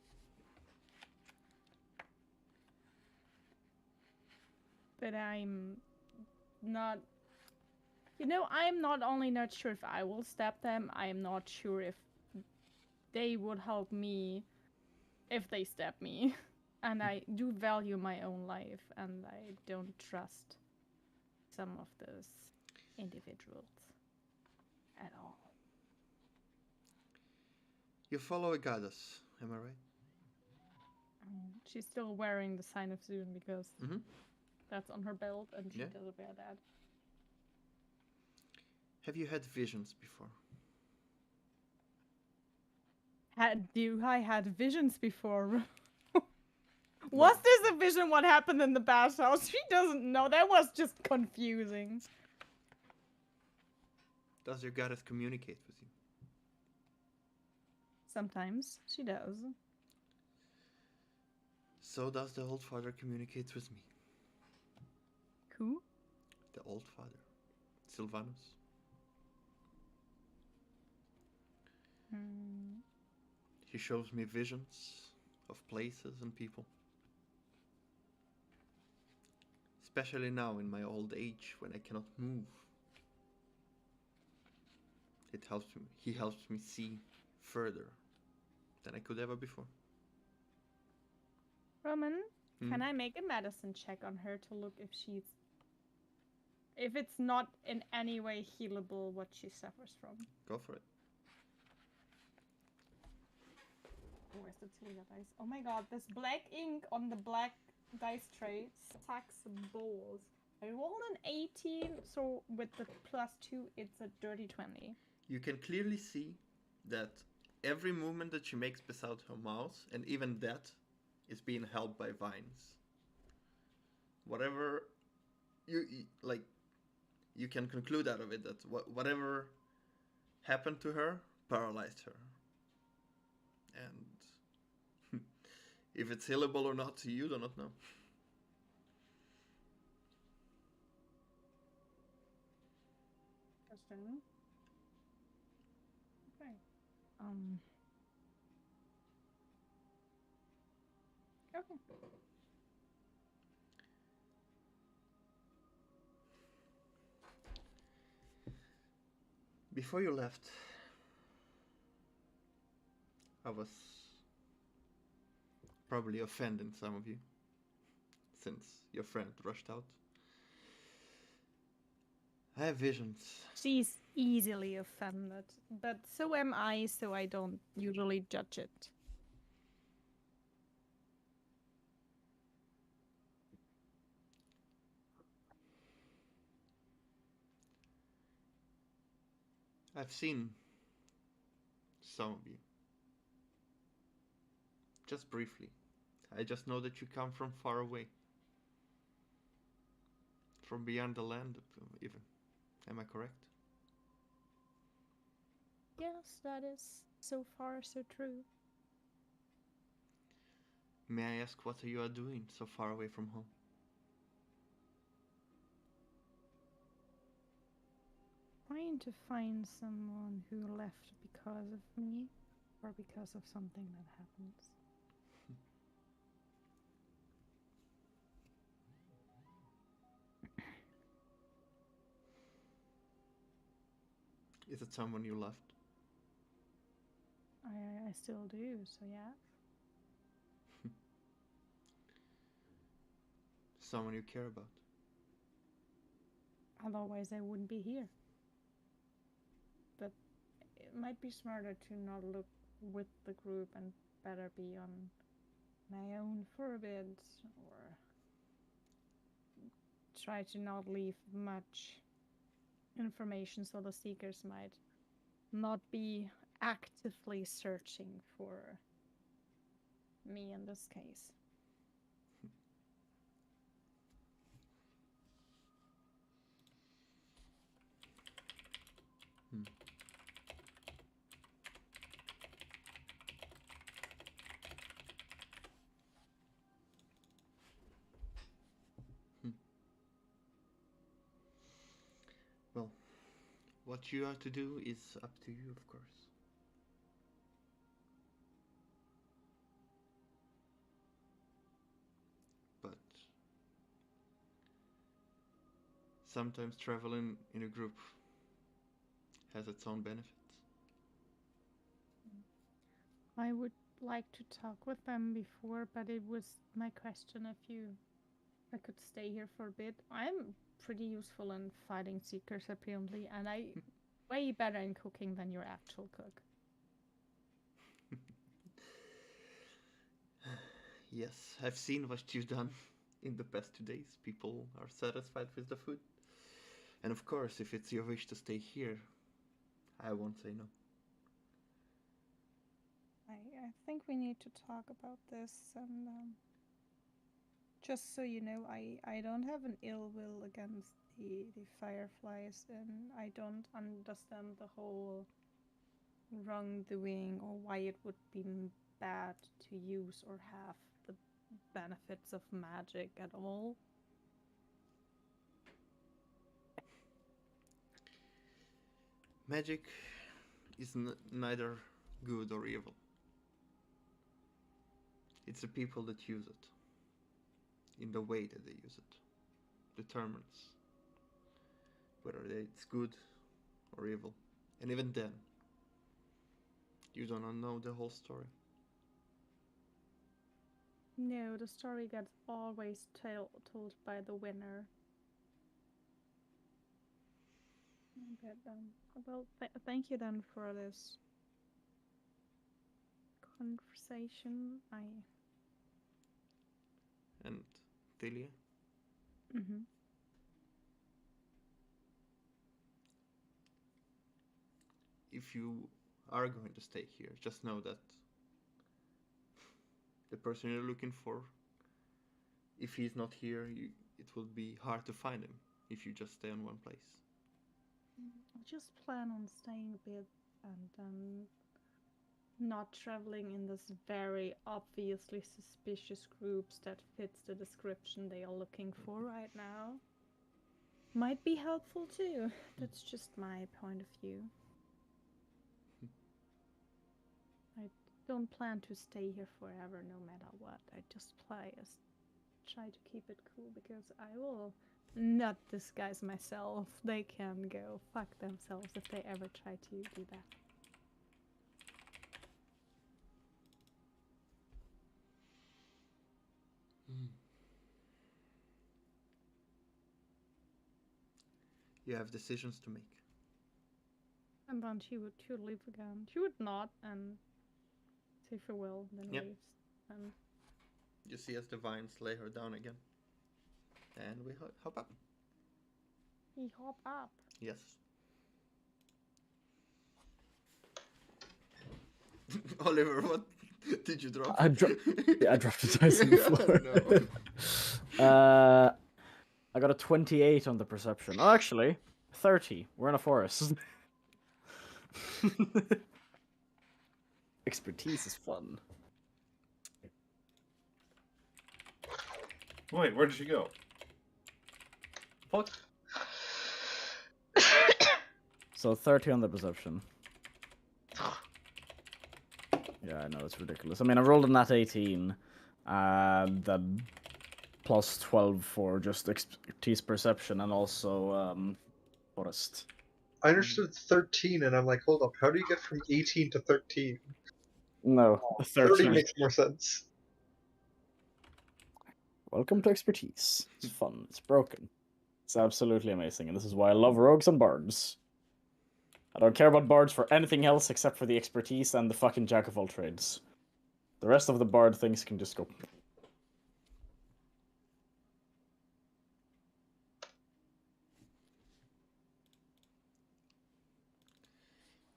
But I'm not... You know, I'm not only not sure if I will stab them, I am not sure if they would help me if they stab me. And I do value my own life, and I don't trust some of those individuals at all. You follow a goddess, am I right? She's still wearing the sign of Zune because Mm-hmm. that's on her belt, and she Yeah. doesn't wear that. Have you had visions before? I had visions before? Was this a vision what happened in the bathhouse? She doesn't know. That was just confusing. Does your goddess communicate with you? Sometimes she does. So does the Old Father communicate with me. Who? The Old Father. Sylvanus. He shows me visions of places and people. Especially now in my old age when I cannot move. It helps me. He helps me see further than I could ever before. Roman, Hmm? can I make a medicine check on her to look if it's not in any way healable what she suffers from? Go for it. Where's the Tilia dice? Oh my god, this black ink on the black dice tray sucks balls. I rolled an 18, so with the +2, it's a dirty 20. You can clearly see that every movement that she makes beside her mouse, and even that, is being held by vines. Whatever you like, you can conclude out of it that whatever happened to her paralyzed her. And if it's healable or not, you do not know. Interesting. Okay. Okay. Before you left, I was probably offending some of you, since your friend rushed out. I have visions. She's easily offended, but so am I, so I don't usually judge it. I've seen some of you. Just briefly. I just know that you come from far away. From beyond the land, even. Am I correct? Yes, that is so far so true. May I ask what you are doing so far away from home? Trying to find someone who left because of me, or because of something that happens. Is it someone you loved? I still do, so yeah. Someone you care about? Otherwise I wouldn't be here. But it might be smarter to not look with the group and better be on my own for a bit, or try to not leave much information so the seekers might not be actively searching for me in this case. Well, what you are to do is up to you, of course. But sometimes traveling in a group has its own benefits. I would like to talk with them before, but it was my question if I could stay here for a bit. I'm pretty useful in fighting seekers apparently, and I way better in cooking than your actual cook. Yes, I've seen what you've done in the past 2 days. People are satisfied with the food. And of course, if it's your wish to stay here, I won't say no. I think we need to talk about this, and just so you know, I don't have an ill will against the fireflies, and I don't understand the whole wrongdoing or why it would be bad to use or have the benefits of magic at all. Magic is neither good or evil. It's the people that use it, in the way that they use it, determines whether it's good or evil. And even then, you do not know the whole story. No, the story gets always told by the winner. Okay, then. Well, thank you then for this conversation. And Thilia, Mm-hmm. if you are going to stay here, just know that the person you're looking for, if he's not here, it will be hard to find him if you just stay in one place. I just plan on staying a bit and not traveling in this very obviously suspicious groups that fits the description they are looking for right now. Might be helpful too. That's just my point of view. I don't plan to stay here forever no matter what. I just try to keep it cool because I will not disguise myself. They can go fuck themselves if they ever try to do that. You have decisions to make. And then she would leave again. She would not and say farewell, then leaves. And You see as the vines lay her down again. And we hop up. he hop up. Yes. Oliver, what did you drop? I dropped the dice on the floor. No. I got a 28 on the perception. Oh, actually, 30. We're in a forest. Expertise is fun. Wait, where did she go? What? So 30 on the perception. Yeah, I know, it's ridiculous. I mean, I rolled a nat 18, and then plus 12 for just expertise perception and also forest. I understood 13, and I'm like, hold up, how do you get from 18 to 13? No, 30 13. makes more sense. Welcome to expertise. It's fun. It's broken. It's absolutely amazing, and this is why I love rogues and bards. I don't care about bards for anything else except for the expertise and the fucking jack of all trades. The rest of the bard things can just go.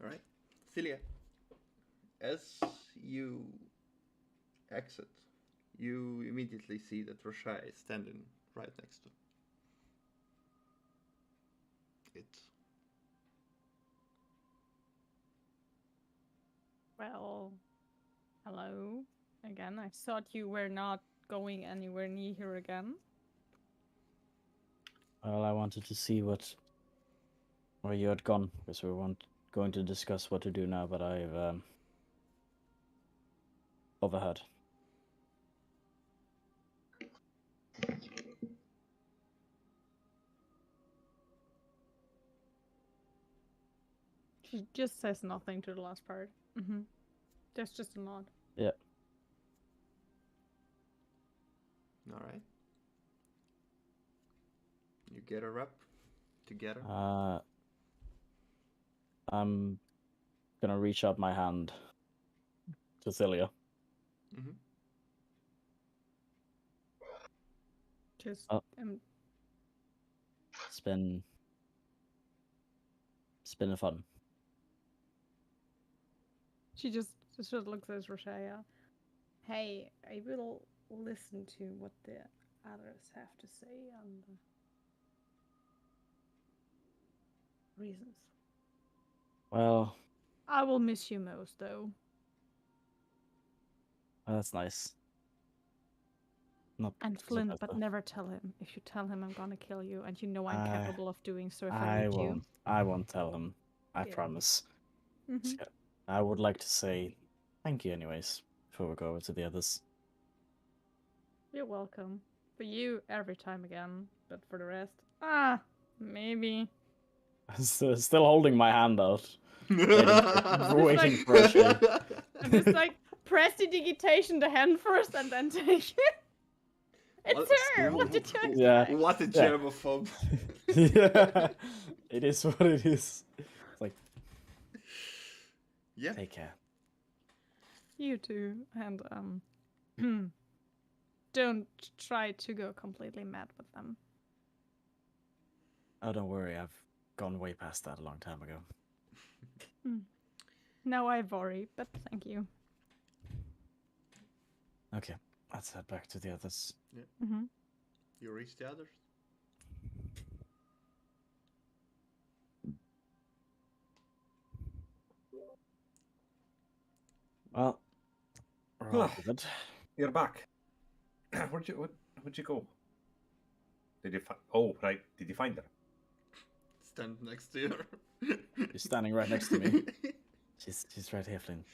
Alright. Celia, as you exit, you immediately see that Draxxia is standing right next to it. Well, hello. Again, I thought you were not going anywhere near here again. Well, I wanted to see where you had gone, because we weren't going to discuss what to do now, but I've overheard. She just says nothing to the last part. Mm-hmm. There's just a nod. Yeah. Alright. You get her up together. I'm gonna reach out my hand to Celia. Mm-hmm. Just It's been fun. she just looks at Roshaya. Hey, I will listen to what the others have to say and reasons. Well, I will miss you most, though. that's nice. Not And Flint, but never tell him. If you tell him, I'm gonna kill you, and you know I'm capable of doing so if I need you. I won't tell him. I promise. Mm-hmm. I would like to say thank you anyways, before we go over to the others. You're welcome. For you, every time again. But for the rest, maybe. Still holding my hand out. waiting for a shade. I'm just like, prestidigitation the hand first and then take it. It's What- her! What did you expect? Yeah. What a Yeah. germaphobe. Yeah, it is what it is. It's like, Yeah. take care. You too. And, don't try to go completely mad with them. Oh, don't worry, I've gone way past that a long time ago. Now I worry, but thank you. Okay, let's head back to the others. Mm-hmm. You reach the others? Well, we're all good. You're back. Where'd you go? Did you find? Oh, right. Did you find her? Stand next to you. She's standing right next to me. She's right here, Flint.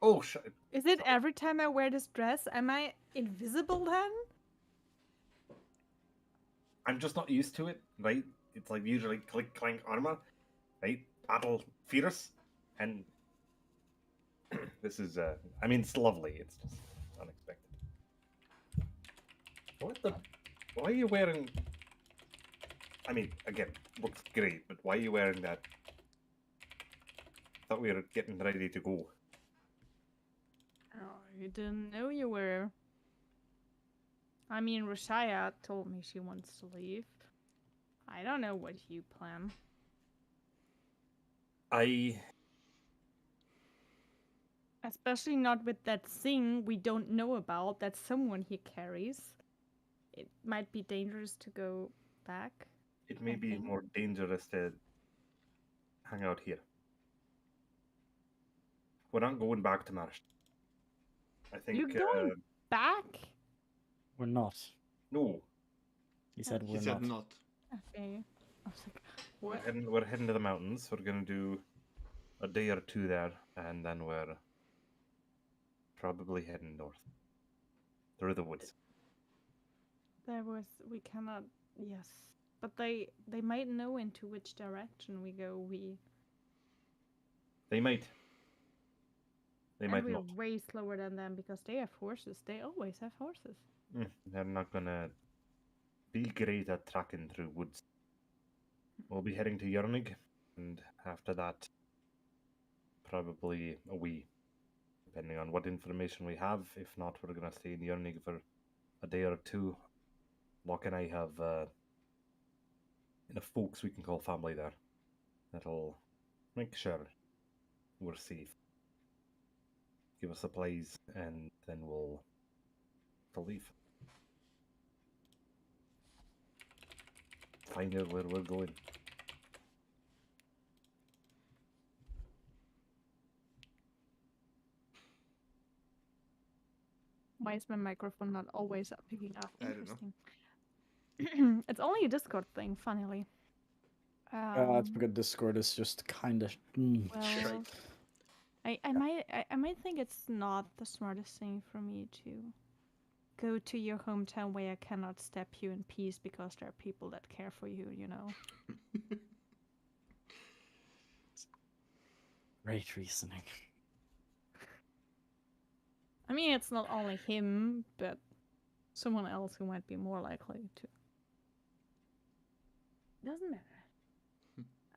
Oh, shit. Is it every time I wear this dress? Am I invisible then? I'm just not used to it, right? It's like usually click clank armor, right? Battle fierce, and this is I mean, it's lovely. It's just unexpected. What the? Why are you wearing? I mean, again, looks great, but why are you wearing that? Thought we were getting ready to go. Oh, you didn't know you were. I mean, Rashaya told me she wants to leave. I don't know what you plan. Especially not with that thing we don't know about that someone he carries. It might be dangerous to go back. It may I be think. more dangerous to hang out here. We're not going back to Marsh. I think. You're going back? We're not. No, He said He we're said not. not. Okay. I was like, we're what? heading to the mountains. We're gonna do a day or two there, and then we're probably heading north through the woods. We cannot, yes. But they might know into which direction we go. They might. They And might we're not. way slower than them because they have horses. They always have horses. They're not gonna be great at tracking through woods. We'll be heading to Yernig, and after that, probably a wee, depending on what information we have. If not, we're gonna stay in Yernig for a day or two. Locke and I have enough folks we can call family there. That'll make sure we're safe. Give us supplies, and then we'll leave. Find out where we're going. Why is my microphone not always picking up? I don't know. Interesting. It's only a Discord thing, funnily. It's because Discord is just kind of. Well, I might think it's not the smartest thing for me to go to your hometown where I cannot step you in peace because there are people that care for you, you know. Great reasoning. I mean, it's not only him, but someone else who might be more likely to. Doesn't matter.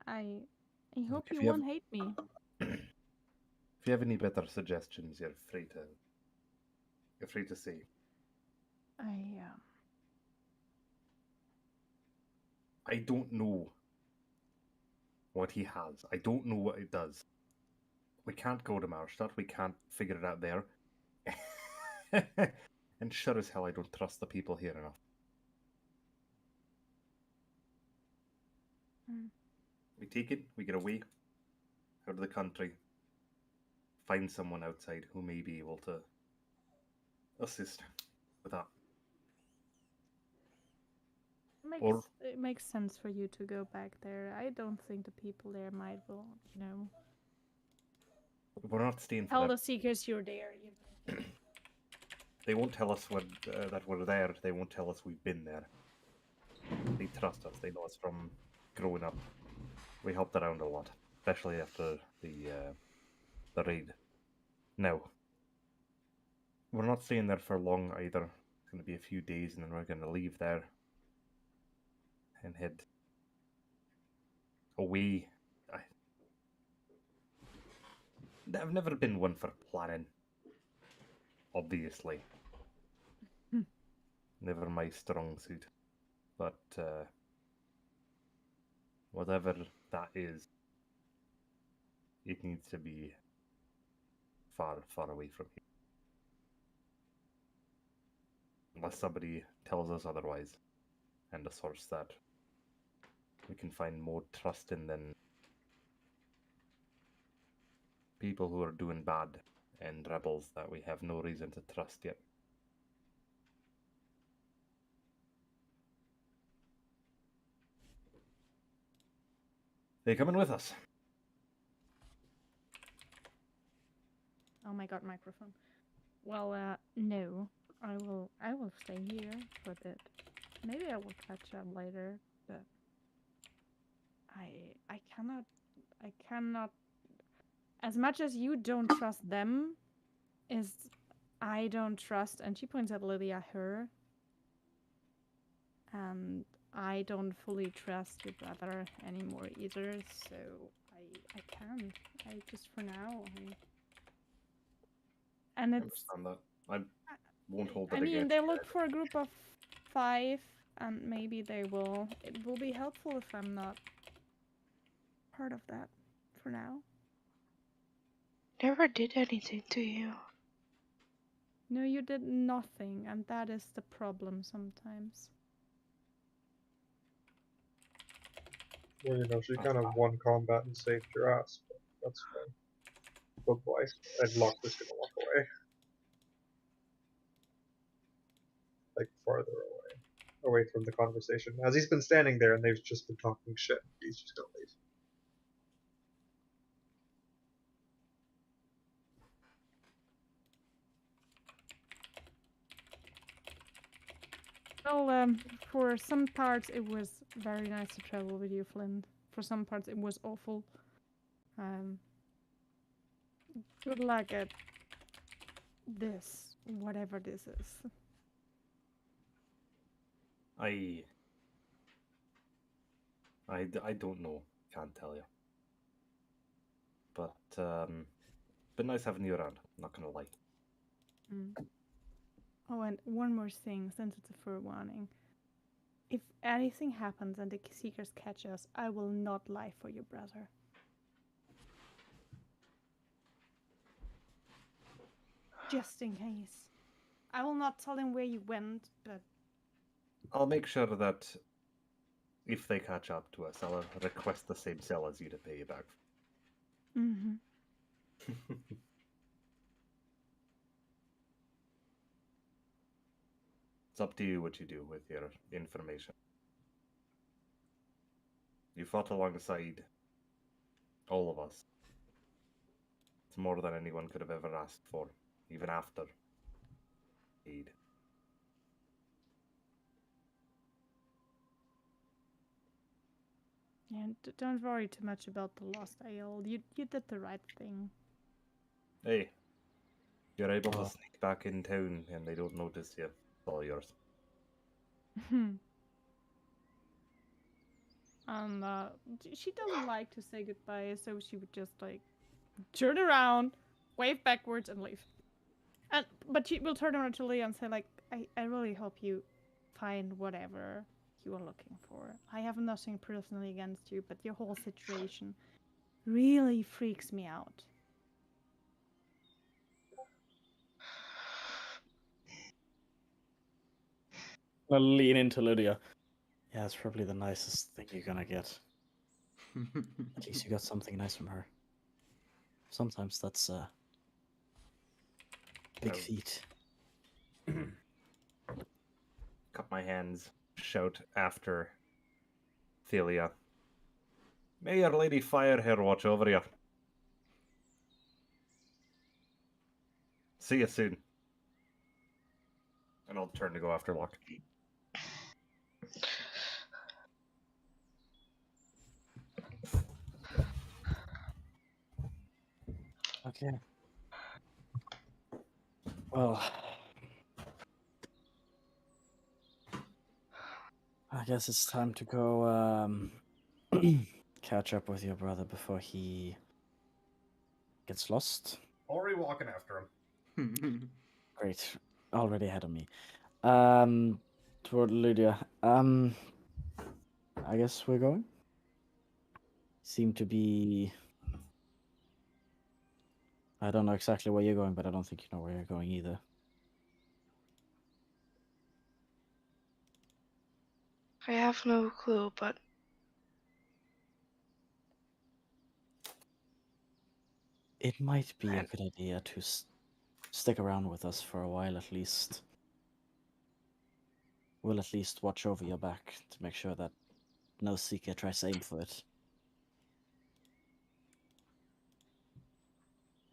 I hope If you you have- won't hate me. If you have any better suggestions, you're free to say. I don't know what he has. I don't know what it does. We can't go to Marstadt. We can't figure it out there. And sure as hell I don't trust the people here enough. We take it, we get away out of the country, find someone outside who may be able to assist with that. It makes sense for you to go back there. I don't think the people there will, you know. We're not staying for Tell that. the Seekers you're there, you know. They won't tell us that we're there. They won't tell us we've been there. They trust us. They know us from growing up. We helped around a lot. especially after the raid. Now, we're not staying there for long either. It's going to be a few days, and then we're going to leave there and head away. I've never been one for planning, obviously. Never my strong suit. But whatever that is, it needs to be far, far away from here. Unless somebody tells us otherwise, and a source that we can find more trust in than people who are doing bad and rebels that we have no reason to trust yet. They coming with us? Oh my god, microphone. Well, no. I will stay here for a bit. Maybe I will catch up later, but I cannot as much as you don't trust them is I don't trust, and she points at Lydia, her, and I don't fully trust your brother anymore either, so I can't. I just for now and I it's understand that. I won't hold it I mean, against they you. look for a group of 5, and maybe they will. It will be helpful if I'm not part of that for now. Never did anything to you. No, you did nothing, and that is the problem sometimes. Well, you know, she kind of won combat and saved your ass, but that's fine. Bye-bye. And Locke is gonna walk away. Like, farther away. Away from the conversation. As he's been standing there and they've just been talking shit, he's just gonna leave. Well, for some parts it was very nice to travel with you, Flint. For some parts it was awful. Good luck at this, whatever this is. I don't know. Can't tell you. But been nice having you around. Not gonna lie. Oh, and one more thing, since it's a forewarning. If anything happens and the Seekers catch us, I will not lie for your brother. Just in case. I will not tell him where you went, but... I'll make sure that if they catch up to us, I'll request the same cell as you to pay you back. Mm-hmm. It's up to you what you do with your information. You fought alongside all of us. It's more than anyone could have ever asked for, even after aid. Yeah, don't worry too much about the lost ale. You did the right thing. Hey, you're able to sneak back in town and they don't notice you. It's all yours. She doesn't like to say goodbye, so she would just like turn around, wave backwards, and leave. But she will turn around to Leah and say like, I really hope you find whatever you are looking for. I have nothing personally against you, but your whole situation really freaks me out. I'll lean into Lydia. Yeah, it's probably the nicest thing you're gonna get. At least you got something nice from her. Sometimes that's big Oh. feat. Cup my hands, shout after Thelia. May your Lady Firehair watch over you. See you soon. And I'll turn to go after Locke. Okay. Well, I guess it's time to go catch up with your brother before he gets lost. Already walking after him. Great. Already ahead of me. Toward Lydia. I guess we're going? Seem to be... I don't know exactly where you're going, but I don't think you know where you're going either. I have no clue, but It might be a good idea to stick around with us for a while at least. We'll at least watch over your back to make sure that no seeker tries to aim for it.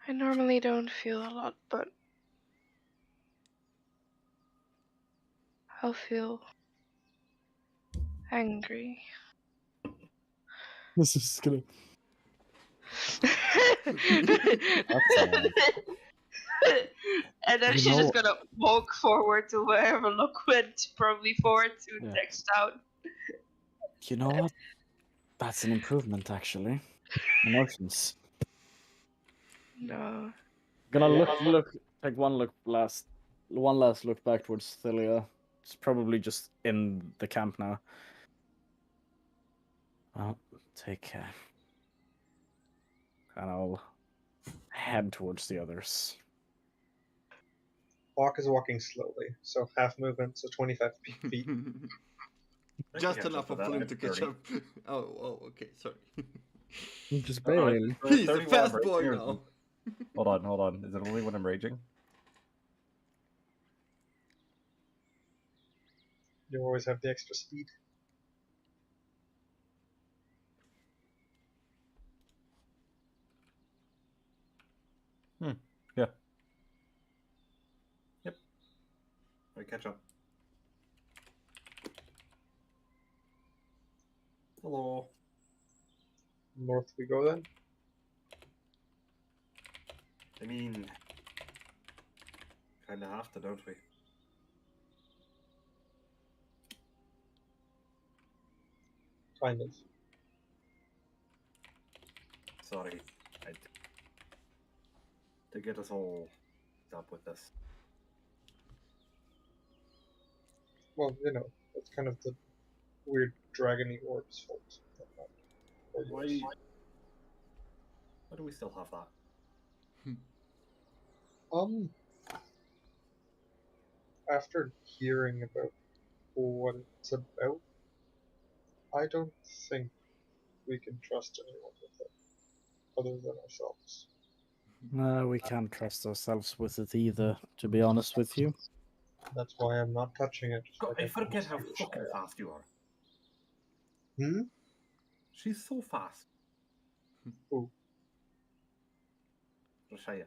I normally don't feel a lot, but I'll feel angry. This is gonna... And then You she's just know- gonna walk forward to wherever Locke went, probably forward to Yeah. next town. You know what? That's an improvement, actually. Emotions. No. Gonna take one last look back towards Thalia. It's probably just in the camp now. Well, take care. And I'll head towards the others. Hawk is walking slowly, so half movement, so 25 feet. Just catch enough up of to that him at to catch 30. up. Oh, okay, sorry. Just Alright, barely. so He's a 31 fast right boy here. now. Hold on. Is it only when I'm raging? You always have the extra speed. Yeah. Yep. I catch up. Hello. North we go then. I mean, kinda have to, don't we? Kind of. Sorry. To get us all up with this. Well, you know, it's kind of the weird dragony orb's fault. Or Why? yours. Why do we still have that? After hearing about what it's about, I don't think we can trust anyone with it, other than ourselves. No, we can't trust ourselves with it either, to be honest with you. That's why I'm not touching it. God, I forget promised how you, fucking Shia. fast you are. Hmm? She's so fast. Who? Rashaya.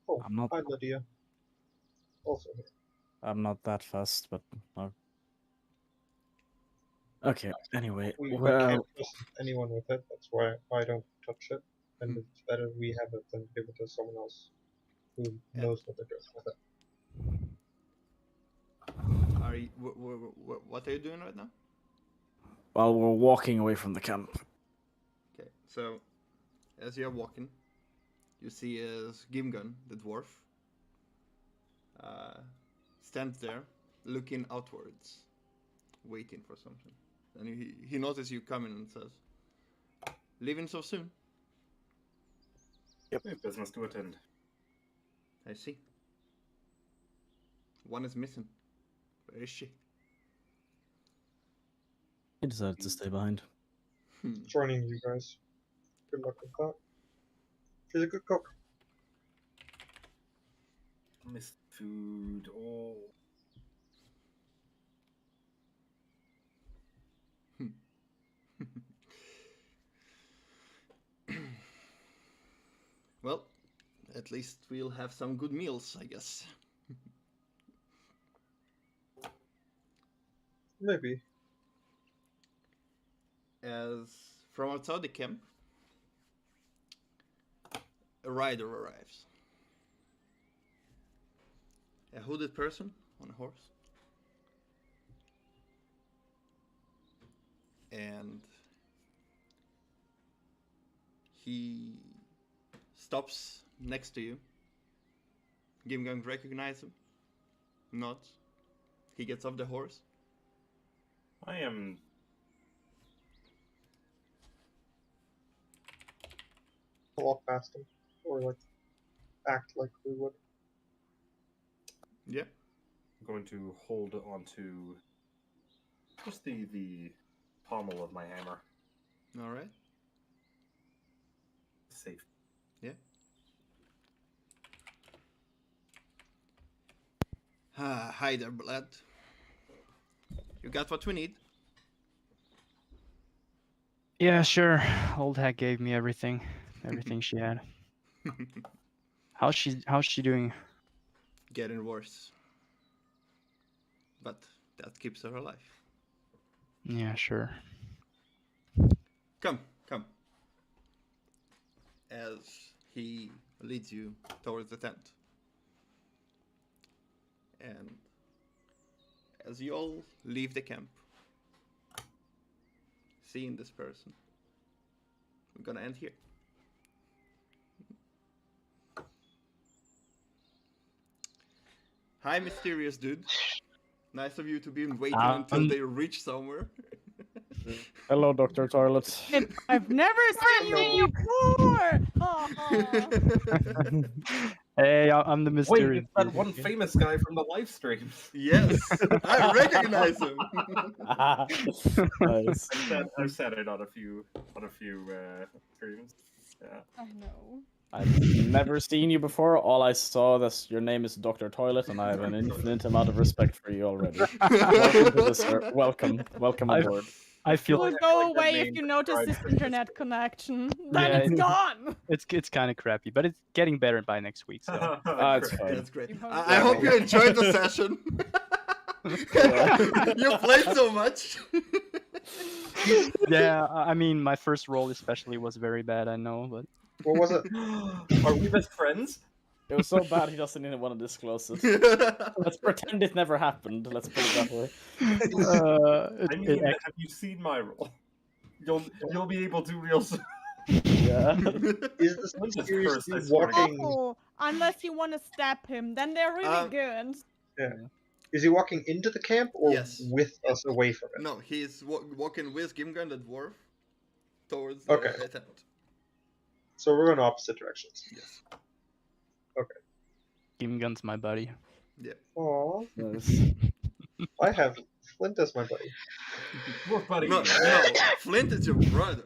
Oh, I'm not- hi Lydia. Also here. I'm not that fast, but... Okay, anyway, We well... can't trust anyone with it, that's why I don't touch it. And Hmm. it's better we have it than give it to someone else who Yeah. knows what they're doing with it. Are you, what are you doing right now? While we're walking away from the camp. Okay, so as you're walking, you see as Gimgun, the dwarf, stands there, looking outwards, waiting for something. And he notices you coming and says, "Leaving so soon?" We have business to attend. I see. One is missing. Where is she? He decided to stay behind. Joining you guys. Good luck with that. She's a good cook. Missed food. Oh. Well, at least we'll have some good meals, I guess. Maybe. As from outside the camp, a rider arrives. A hooded person on a horse. And he stops next to you. Gimgang recognize him. Not. He gets off the horse. I am. Walk past him, or like act like we would. Yeah. Going to hold onto just the pommel of my hammer. All right. Safe. Yeah. Hi there, lad. You got what we need. Yeah, sure. Old hag gave me everything she had. How's she doing? Getting worse. But that keeps her alive. Yeah, sure. Come. As he leads you towards the tent. And as you all leave the camp, seeing this person, we're gonna end here. Hi, mysterious dude. Nice of you to be waiting until they reach somewhere. Hello, Dr. Toilet. I've never seen you before! Hey, I'm the Wait, mysterious. it's that dude. one famous guy from the live stream. Yes, I recognize him. Nice. I've said it on a few streams. Yeah. I know. I've never seen you before. All I saw that your name is Dr. Toilet, and I have an infinite amount of respect for you already. Welcome to this, sir. Welcome aboard. I feel It will like go that away name if you notice describes this it. internet connection. Then Yeah, it's gone! it's kind of crappy, but it's getting better by next week. So It's fine. That's great. You hope I so. hope you enjoyed the session. You played so much. yeah, I mean my first roll especially was very bad. I know, but What was it? Are we best friends? It was so bad he doesn't even want to disclose it. Let's pretend it never happened. Let's put it that way. I mean, have you seen my roll? You'll be able to real soon. Yeah. Is this When's this mysterious cursed, I dude swear to God. walking? Oh, unless you want to stab him, then they're really good. Is he walking into the camp or Yes. with us away from it? No, he's walking with Gimgan the dwarf towards Okay. the tent. So we're in opposite directions. Yes. Gimgun's my buddy. Aww, Nice. I have Flint as my buddy. Dwarf buddy. No, Flint is your brother.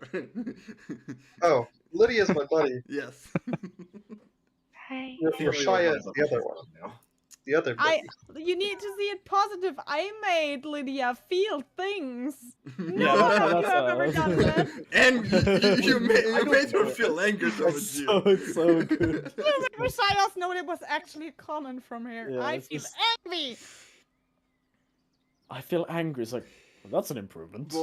Oh, Lydia's my buddy. Yes. Hey. Rashaya is the other one. Now. The other buddy. You need to see it positive. I made Lydia feel things. No Yeah, one of you that's, have ever done that. And you made her feel anger towards you. It's so good. Rashaya's note it was actually a comment from her. Yeah, I it's feel just- angry. I feel angry. It's like, well, that's an improvement. Boy.